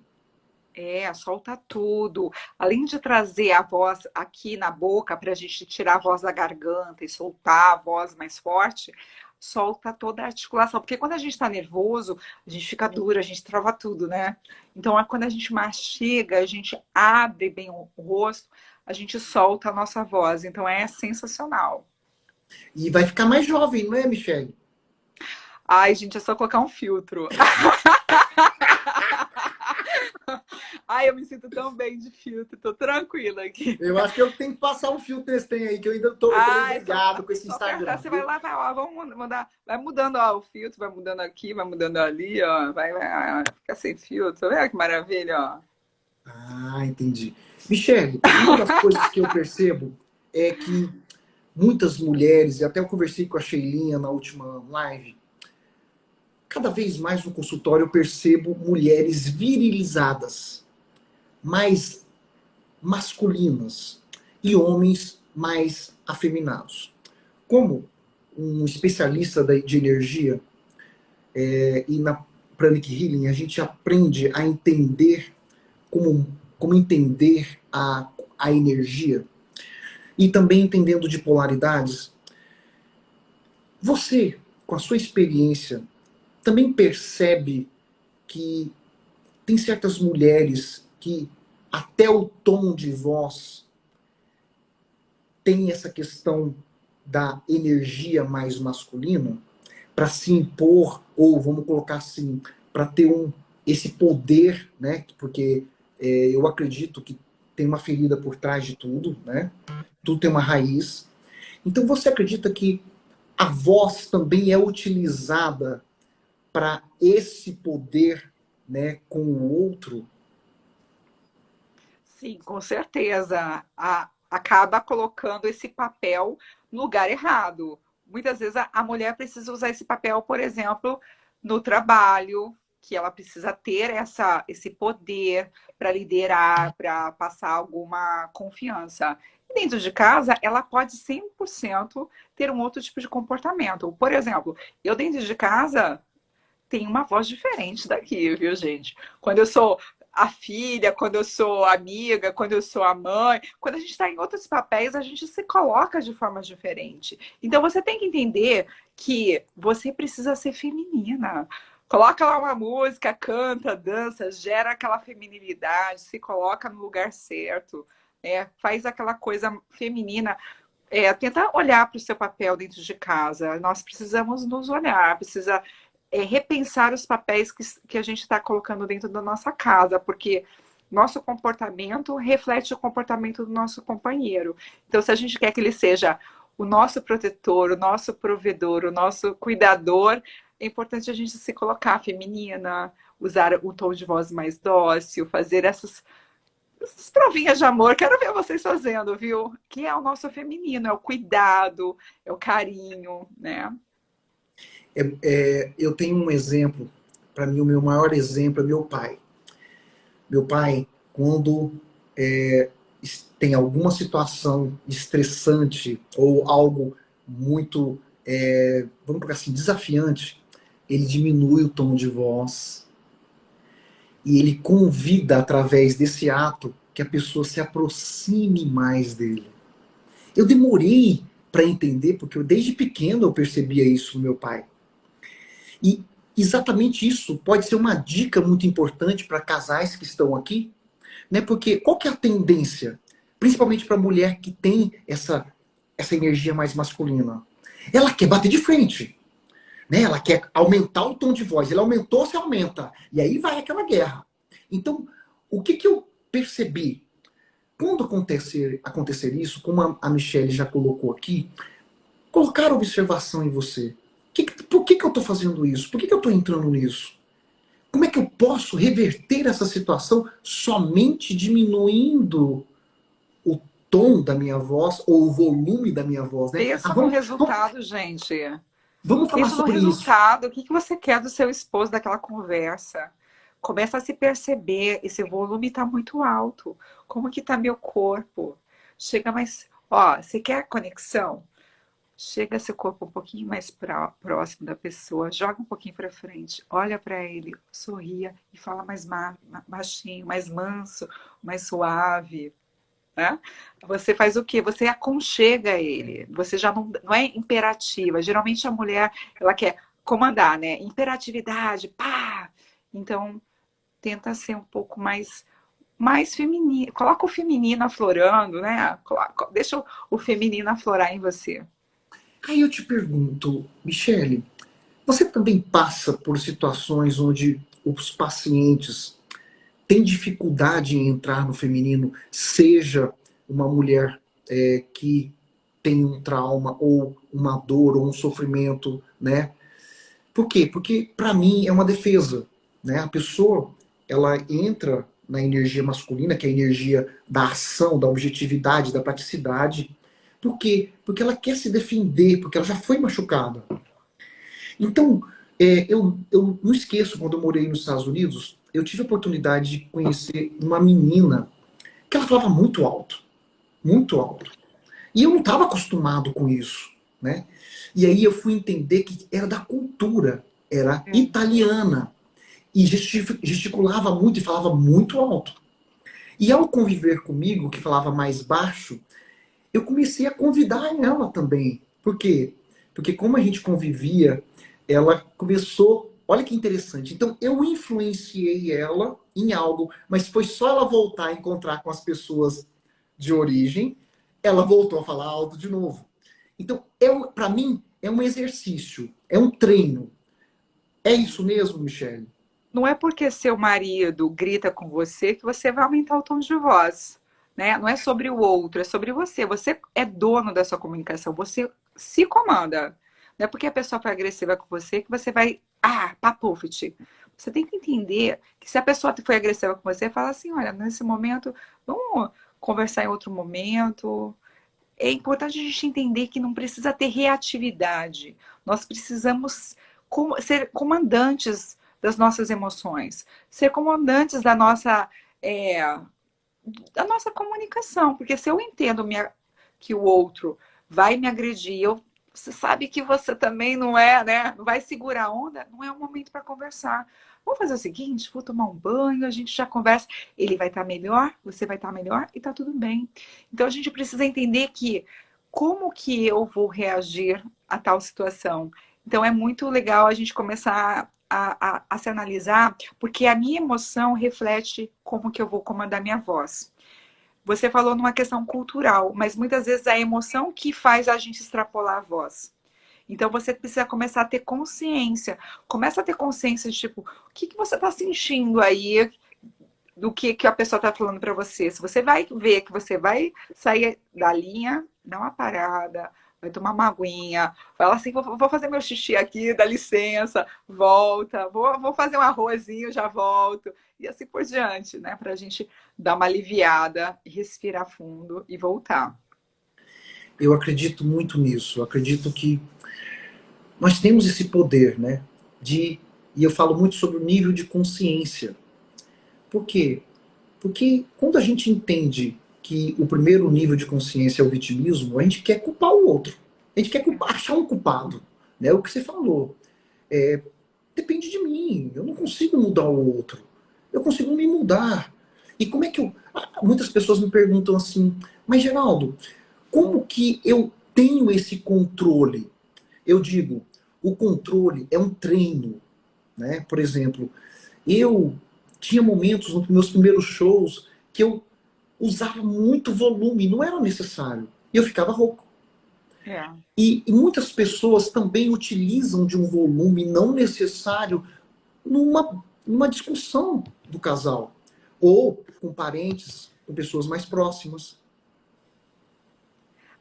Solta tudo. Além de trazer a voz aqui na boca para a gente tirar a voz da garganta e soltar a voz mais forte, solta toda a articulação. Porque quando a gente está nervoso, a gente fica dura, a gente trava tudo, né? Então, quando a gente mastiga, a gente abre bem o rosto, a gente solta a nossa voz. Então, é sensacional. E vai ficar mais jovem, não é, Michelle? Ai, gente, é só colocar um filtro. Ai, eu me sinto tão bem de filtro, tô tranquila aqui. Eu acho que eu tenho que passar um filtro nesse trem aí, que eu ainda tô meio brigado com esse Só Instagram, apertar, você vai viu? lá, vamos mudar, vai mudando ó, o filtro, vai mudando aqui, vai mudando ali, ó, vai ficar sem filtro, olha que maravilha, ó. Ah, entendi. Michele, uma das coisas que eu percebo é que muitas mulheres, e até eu conversei com a Sheilinha na última live, cada vez mais no consultório eu percebo mulheres virilizadas, mais masculinas, e homens mais afeminados. Como um especialista de energia, e na Pranic Healing a gente aprende a entender como entender a energia, e também entendendo de polaridades. Você, com a sua experiência, também percebe que tem certas mulheres que até o tom de voz tem essa questão da energia mais masculina para se impor, ou vamos colocar assim, para ter esse poder, né? Porque eu acredito que tem uma ferida por trás de tudo, né? Tudo tem uma raiz. Então você acredita que a voz também é utilizada para esse poder, né, com o outro? Sim, com certeza. Acaba colocando esse papel no lugar errado. Muitas vezes a mulher precisa usar esse papel, por exemplo, no trabalho, que ela precisa ter esse poder para liderar, para passar alguma confiança. E dentro de casa, ela pode 100% ter um outro tipo de comportamento. Por exemplo, eu dentro de casa tenho uma voz diferente daqui, viu, gente? Quando eu sou a filha, quando eu sou amiga, quando eu sou a mãe, quando a gente está em outros papéis, a gente se coloca de forma diferente. Então você tem que entender que você precisa ser feminina. Coloca lá uma música, canta, dança, gera aquela feminilidade, se coloca no lugar certo, faz aquela coisa feminina. Tentar olhar para o seu papel dentro de casa. Nós precisamos nos olhar, precisa repensar os papéis que a gente está colocando dentro da nossa casa, porque nosso comportamento reflete o comportamento do nosso companheiro. Então, se a gente quer que ele seja o nosso protetor, o nosso provedor, o nosso cuidador, é importante a gente se colocar feminina, usar o tom de voz mais dócil, fazer essas provinhas de amor. Quero ver vocês fazendo, viu? Que é o nosso feminino, é o cuidado, é o carinho, né? Eu tenho um exemplo, para mim o meu maior exemplo é meu pai. Meu pai, quando é, tem alguma situação estressante ou algo muito, vamos colocar assim, desafiante, ele diminui o tom de voz e ele convida, através desse ato, que a pessoa se aproxime mais dele. Eu demorei para entender, porque desde pequeno eu percebia isso no meu pai. E exatamente isso pode ser uma dica muito importante para casais que estão aqui, né? Porque qual que é a tendência, principalmente para a mulher que tem essa energia mais masculina? Ela quer bater de frente, né? Ela quer aumentar o tom de voz. Ele aumentou, se aumenta. E aí vai aquela guerra. Então, o que que eu percebi? Quando acontecer isso, como a Michelle já colocou aqui, colocar observação em você. Por que eu estou fazendo isso? Por que eu estou entrando nisso? Como é que eu posso reverter essa situação somente diminuindo o tom da minha voz ou o volume da minha voz, né? Pensa no resultado, gente. Vamos falar Pensa no sobre isso. resultado. O que você quer do seu esposo daquela conversa? Começa a se perceber. Esse volume está muito alto. Como que está meu corpo? Chega mais. Ó, você quer conexão? Chega seu corpo um pouquinho mais próximo da pessoa, joga um pouquinho para frente, olha para ele, sorria e fala mais baixinho, mais manso, mais suave, né? Você faz o quê? Você aconchega ele. Você já não é imperativa. Geralmente a mulher, ela quer comandar, né? Imperatividade, pá! Então, tenta ser um pouco mais feminino. Coloca o feminino aflorando, né? Deixa o feminino aflorar em você. Aí eu te pergunto, Michele, você também passa por situações onde os pacientes têm dificuldade em entrar no feminino, seja uma mulher que tem um trauma ou uma dor ou um sofrimento, né? Por quê? Porque para mim é uma defesa, né? A pessoa ela entra na energia masculina, que é a energia da ação, da objetividade, da praticidade. Por quê? Porque ela quer se defender, porque ela já foi machucada. Então, eu não esqueço, quando eu morei nos Estados Unidos, eu tive a oportunidade de conhecer uma menina que ela falava muito alto, muito alto. E eu não estava acostumado com isso, né? E aí eu fui entender que era da cultura, era italiana. E gesticulava muito e falava muito alto. E ao conviver comigo, que falava mais baixo, eu comecei a convidar ela também. Por quê? Porque como a gente convivia, ela começou. Olha que interessante. Então eu influenciei ela em algo, mas foi só ela voltar a encontrar com as pessoas de origem, ela voltou a falar alto de novo. Então, para mim, é um exercício, é um treino. É isso mesmo, Michele? Não é porque seu marido grita com você que você vai aumentar o tom de voz, né? Não é sobre o outro, é sobre você. Você é dono da sua comunicação, você se comanda. Não é porque a pessoa foi agressiva com você que você vai, papufete. Você tem que entender que se a pessoa foi agressiva com você, fala assim, olha, nesse momento, vamos conversar em outro momento. É importante a gente entender que não precisa ter reatividade. Nós precisamos ser comandantes das nossas emoções, ser comandantes é, da nossa comunicação. Porque se eu entendo que o outro vai me agredir, você sabe que você também não é, né? Não vai segurar a onda, não é o momento para conversar. Vamos fazer o seguinte, vou tomar um banho, a gente já conversa. Ele vai estar melhor, você vai estar melhor e tá tudo bem. Então a gente precisa entender que como que eu vou reagir a tal situação. Então é muito legal a gente começar a se analisar, porque a minha emoção reflete como que eu vou comandar minha voz. Você falou numa questão cultural, mas muitas vezes é a emoção que faz a gente extrapolar a voz. Então você precisa começar a ter consciência. Começa a ter consciência de tipo, o que, que você está sentindo aí do que a pessoa está falando para você. Se você vai ver que você vai sair da linha, dá uma parada, vai tomar uma aguinha, fala assim, vou fazer meu xixi aqui, dá licença, volta, vou fazer um arrozinho, já volto. E assim por diante, né? Para a gente dar uma aliviada, respirar fundo e voltar. Eu acredito muito nisso. Eu acredito que nós temos esse poder, né? E eu falo muito sobre o nível de consciência. Por quê? Porque quando a gente entende que o primeiro nível de consciência é o vitimismo, a gente quer culpar o outro. A gente quer achar um culpado. Né? O que você falou. É, depende de mim. Eu não consigo mudar o outro. Eu consigo me mudar. E como é que eu. Muitas pessoas me perguntam assim, mas Geraldo, como que eu tenho esse controle? Eu digo, o controle é um treino. Né? Por exemplo, eu tinha momentos nos meus primeiros shows que eu usava muito volume, não era necessário. E eu ficava rouco. É. E muitas pessoas também utilizam de um volume não necessário numa discussão do casal. Ou com parentes, com pessoas mais próximas.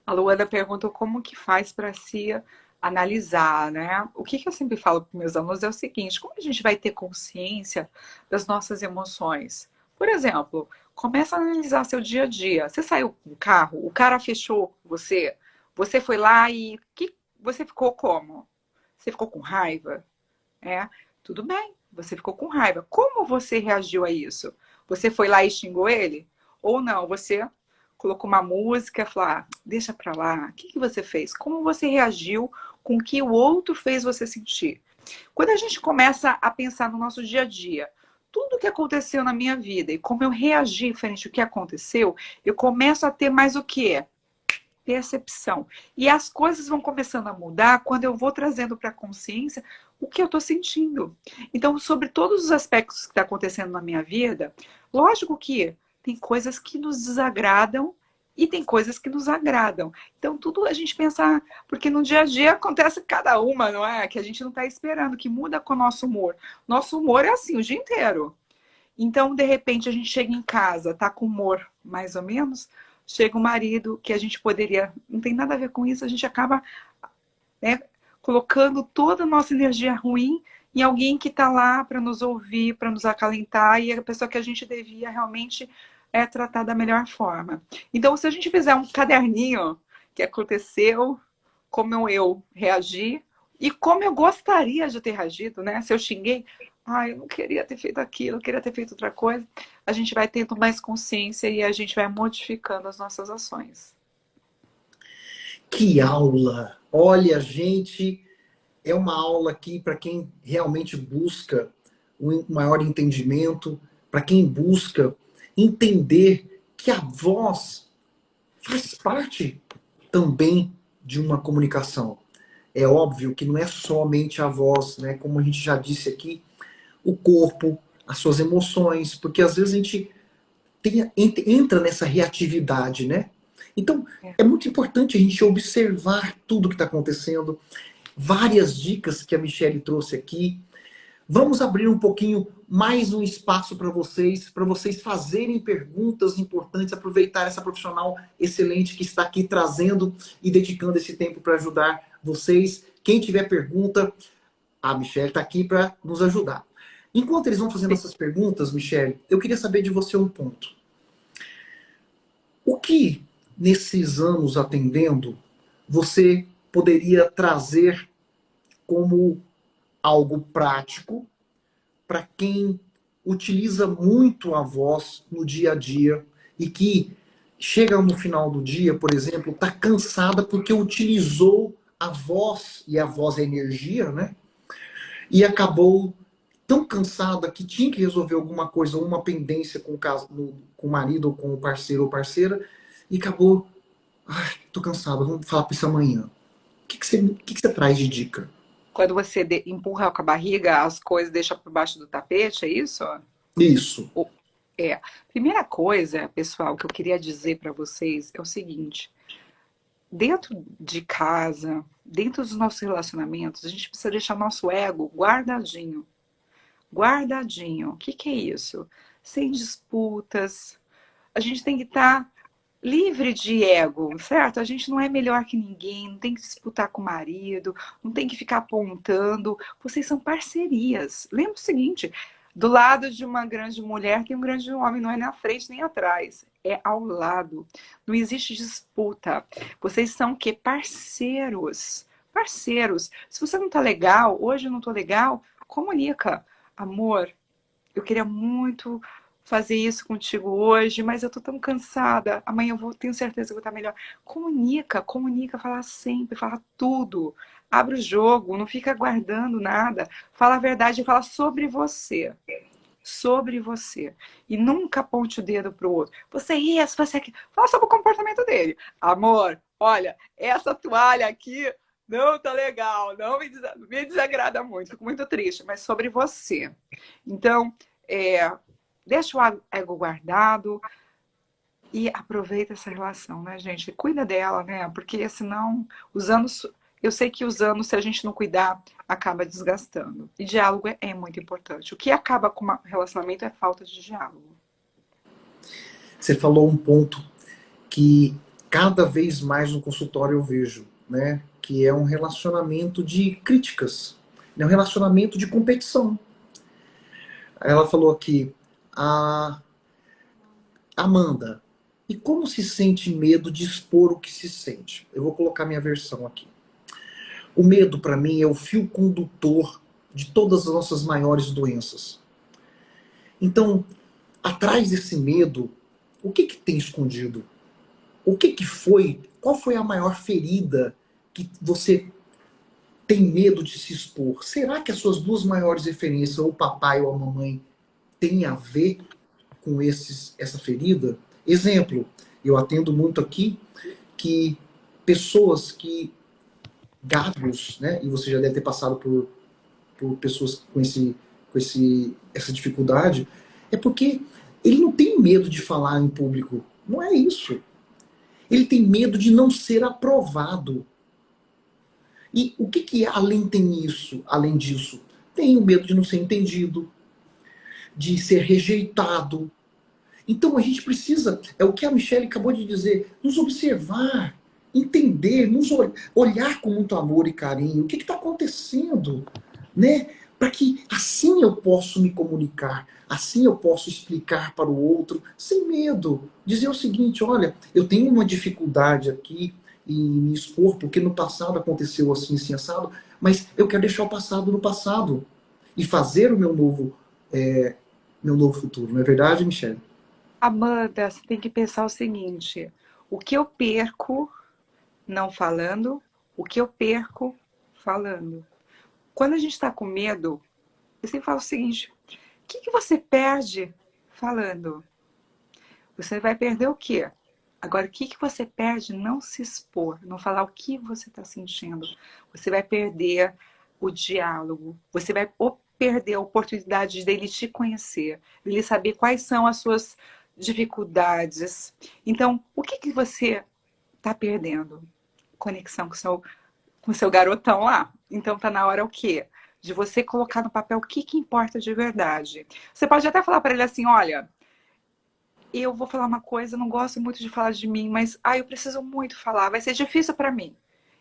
A Luana perguntou como que faz para se analisar, né? O que eu sempre falo para meus alunos é o seguinte: como a gente vai ter consciência das nossas emoções? Por exemplo, começa a analisar seu dia a dia. Você saiu do carro, o cara fechou você, você foi lá e você ficou como? Você ficou com raiva? É, tudo bem, você ficou com raiva. Como você reagiu a isso? Você foi lá e xingou ele? Ou não? Você colocou uma música, falou, deixa pra lá. O que você fez? Como você reagiu com o que o outro fez você sentir? Quando a gente começa a pensar no nosso dia a dia, tudo o que aconteceu na minha vida e como eu reagi frente ao que aconteceu, eu começo a ter mais o quê? Percepção. E as coisas vão começando a mudar quando eu vou trazendo para a consciência o que eu estou sentindo. Então, sobre todos os aspectos que está acontecendo na minha vida, lógico que tem coisas que nos desagradam e tem coisas que nos agradam. Então, tudo a gente pensar, porque no dia a dia acontece cada uma, não é? Que a gente não está esperando, que muda com o nosso humor. Nosso humor é assim o dia inteiro. Então, de repente, a gente chega em casa, tá com humor mais ou menos, chega o marido, que a gente poderia, não tem nada a ver com isso, a gente acaba, né, colocando toda a nossa energia ruim em alguém que está lá para nos ouvir, para nos acalentar, e é a pessoa que a gente devia realmente tratar da melhor forma. Então, se a gente fizer um caderninho que aconteceu, como eu reagi e como eu gostaria de ter reagido, né? Se eu xinguei, eu não queria ter feito aquilo, eu queria ter feito outra coisa, a gente vai tendo mais consciência e a gente vai modificando as nossas ações. Que aula! Olha, gente, é uma aula aqui para quem realmente busca um maior entendimento, para quem busca entender que a voz faz parte também de uma comunicação. É óbvio que não é somente a voz, né? Como a gente já disse aqui, o corpo, as suas emoções, porque às vezes a gente entra nessa reatividade, né? Então, é muito importante a gente observar tudo que está acontecendo. Várias dicas que a Michelle trouxe aqui. Vamos abrir um pouquinho mais um espaço para vocês fazerem perguntas importantes, aproveitar essa profissional excelente que está aqui trazendo e dedicando esse tempo para ajudar vocês. Quem tiver pergunta, a Michelle está aqui para nos ajudar. Enquanto eles vão fazendo essas perguntas, Michelle, eu queria saber de você um ponto. O que, nesses anos atendendo, você poderia trazer como algo prático para quem utiliza muito a voz no dia a dia e que chega no final do dia, por exemplo, está cansada porque utilizou a voz, e a voz é energia, né? E acabou tão cansada que tinha que resolver alguma coisa, uma pendência com o marido ou com o parceiro ou parceira, e acabou, tô cansada, vamos falar para isso amanhã. O que você traz de dica? Quando você empurra com a barriga as coisas, deixa por baixo do tapete, é isso? Isso. É. Primeira coisa, pessoal, que eu queria dizer para vocês é o seguinte: dentro de casa, dentro dos nossos relacionamentos, a gente precisa deixar nosso ego guardadinho. Guardadinho. O que é isso? Sem disputas. A gente tem que estar livre de ego, certo? A gente não é melhor que ninguém, não tem que disputar com o marido, não tem que ficar apontando. Vocês são parcerias. Lembra o seguinte: do lado de uma grande mulher tem um grande homem, não é na frente nem atrás, é ao lado. Não existe disputa. Vocês são o quê? Parceiros. Parceiros. Se você não tá legal, hoje eu não tô legal, comunica. Amor, eu queria muito fazer isso contigo hoje, mas eu tô tão cansada. Amanhã tenho certeza que eu vou estar melhor. Comunica, fala sempre, fala tudo. Abre o jogo, não fica guardando nada. Fala a verdade e fala sobre você. Sobre você. E nunca aponte o dedo pro outro. Você é isso, você é aquilo. Fala sobre o comportamento dele. Amor, olha, essa toalha aqui não tá legal, não me desagrada muito, fico muito triste, mas sobre você. Então, deixa o ego guardado e aproveita essa relação, né, gente? Cuida dela, né? Porque senão, os anos, eu sei que os anos, se a gente não cuidar, acaba desgastando. E diálogo é muito importante. O que acaba com um relacionamento é falta de diálogo. Você falou um ponto que cada vez mais no consultório eu vejo, né? Que é um relacionamento de críticas, é um relacionamento de competição. Ela falou aqui, a Amanda, e como se sente medo de expor o que se sente? Eu vou colocar minha versão aqui. O medo, para mim, é o fio condutor de todas as nossas maiores doenças. Então, atrás desse medo, o que tem escondido? O que foi? Qual foi a maior ferida que você tem medo de se expor? Será que as suas duas maiores referências, ou o papai ou a mamãe, têm a ver com essa ferida? Exemplo, eu atendo muito aqui que pessoas que gatos, né? E você já deve ter passado por pessoas com essa dificuldade, é porque ele não tem medo de falar em público. Não é isso. Ele tem medo de não ser aprovado. E o que tem isso, além disso? Tem o medo de não ser entendido, de ser rejeitado. Então a gente precisa, é o que a Michelle acabou de dizer, nos observar, entender, nos olhar com muito amor e carinho. O que está acontecendo? Né? para que assim eu possa me comunicar, assim eu posso explicar para o outro, sem medo. Dizer o seguinte, olha, eu tenho uma dificuldade aqui em me expor, porque no passado aconteceu assim, assim, assado, mas eu quero deixar o passado no passado e fazer o meu novo futuro. Não é verdade, Michelle? Amanda, você tem que pensar o seguinte: o que eu perco não falando, o que eu perco falando. Quando a gente está com medo, eu sempre falo o seguinte: o que você perde falando? Você vai perder o quê? Agora, o que você perde não se expor, não falar o que você está sentindo? Você vai perder o diálogo, você vai perder a oportunidade dele te conhecer, dele saber quais são as suas dificuldades. Então, o que você está perdendo? Conexão com o seu garotão lá. Então, tá na hora o quê? De você colocar no papel o que importa de verdade. Você pode até falar para ele assim: olha, eu vou falar uma coisa, eu não gosto muito de falar de mim, mas eu preciso muito falar, vai ser difícil para mim.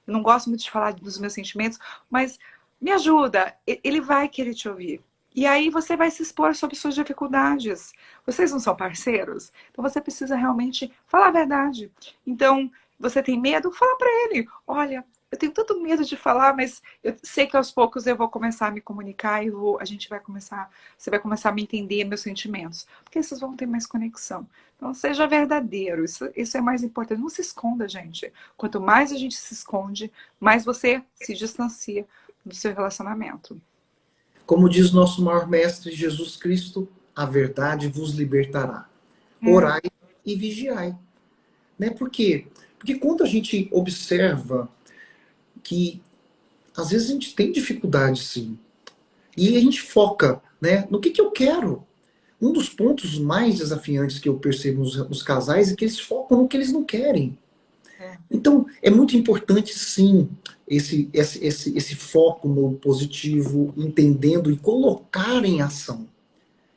Eu não gosto muito de falar dos meus sentimentos, mas me ajuda, ele vai querer te ouvir. E aí você vai se expor sobre suas dificuldades. Vocês não são parceiros? Então você precisa realmente falar a verdade. Então, você tem medo? Fala para ele. Olha, eu tenho tanto medo de falar, mas eu sei que aos poucos eu vou começar a me comunicar e a gente vai começar, você vai começar a me entender meus sentimentos, porque vocês vão ter mais conexão. Então, seja verdadeiro, isso é mais importante. Não se esconda, gente. Quanto mais a gente se esconde, mais você se distancia do seu relacionamento. Como diz nosso maior mestre Jesus Cristo, a verdade vos libertará. Hum, Orai e vigiai. Né? Por quê? Porque quando a gente observa que às vezes a gente tem dificuldade, sim, e a gente foca, né, no que eu quero. Um dos pontos mais desafiantes que eu percebo nos casais é que eles focam no que eles não querem. é. Então, é muito importante, sim, esse foco no positivo, entendendo e colocar em ação.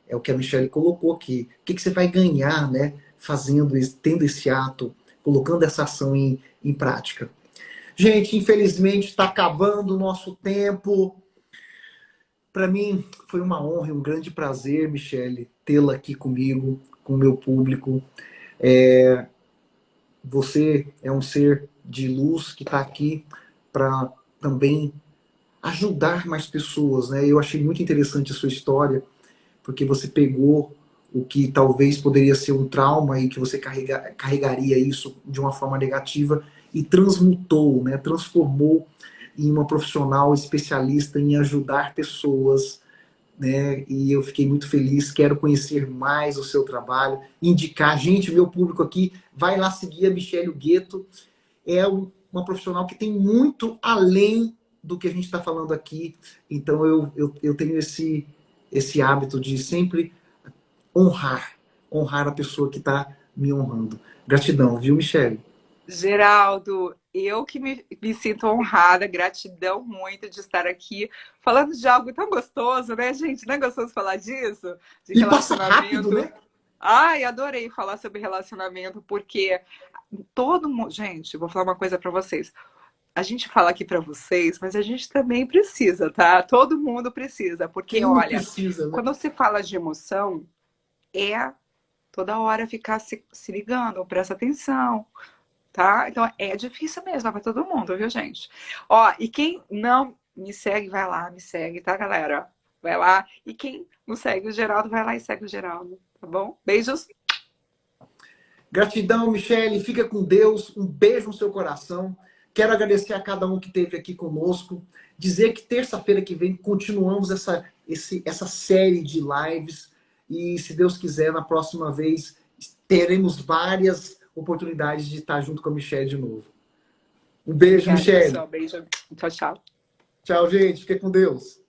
É o que a Michelle colocou aqui. O que você vai ganhar, né, fazendo, tendo esse ato, colocando essa ação em prática? Gente, infelizmente está acabando o nosso tempo. Para mim foi uma honra e um grande prazer, Michelle, tê-la aqui comigo, com o meu público. Você é um ser de luz que está aqui para também ajudar mais pessoas, né? Eu achei muito interessante a sua história, porque você pegou o que talvez poderia ser um trauma e que você carregaria isso de uma forma negativa e transmutou, né? Transformou em uma profissional especialista em ajudar pessoas, né? E eu fiquei muito feliz, quero conhecer mais o seu trabalho, indicar, gente, meu público aqui, vai lá seguir a Michelle Gueto, é uma profissional que tem muito além do que a gente está falando aqui, então eu tenho esse hábito de sempre honrar a pessoa que está me honrando. Gratidão, viu, Michelle? Geraldo, eu que me sinto honrada, gratidão muito de estar aqui falando de algo tão gostoso, né, gente? Não é gostoso falar disso? De E passa rápido, relacionamento. né? Ai, adorei falar sobre relacionamento, porque todo mundo. Gente, vou falar uma coisa para vocês. A gente fala aqui para vocês, mas a gente também precisa, tá? Todo mundo precisa, porque Quem não olha, precisa, né? quando se fala de emoção, é toda hora ficar se ligando, presta atenção, tá? Então é difícil mesmo para todo mundo, viu, gente? Ó, e quem não me segue, vai lá, me segue, tá, galera? Vai lá. E quem não segue o Geraldo, vai lá e segue o Geraldo, tá bom? Beijos. Gratidão, Michele. Fica com Deus. Um beijo no seu coração. Quero agradecer a cada um que esteve aqui conosco. Dizer que terça-feira que vem continuamos essa série de lives. E, se Deus quiser, na próxima vez teremos várias oportunidades de estar junto com a Michelle de novo. Um beijo, Obrigada, Michelle. pessoal. Beijo. Tchau, tchau. Tchau, gente. Fica com Deus.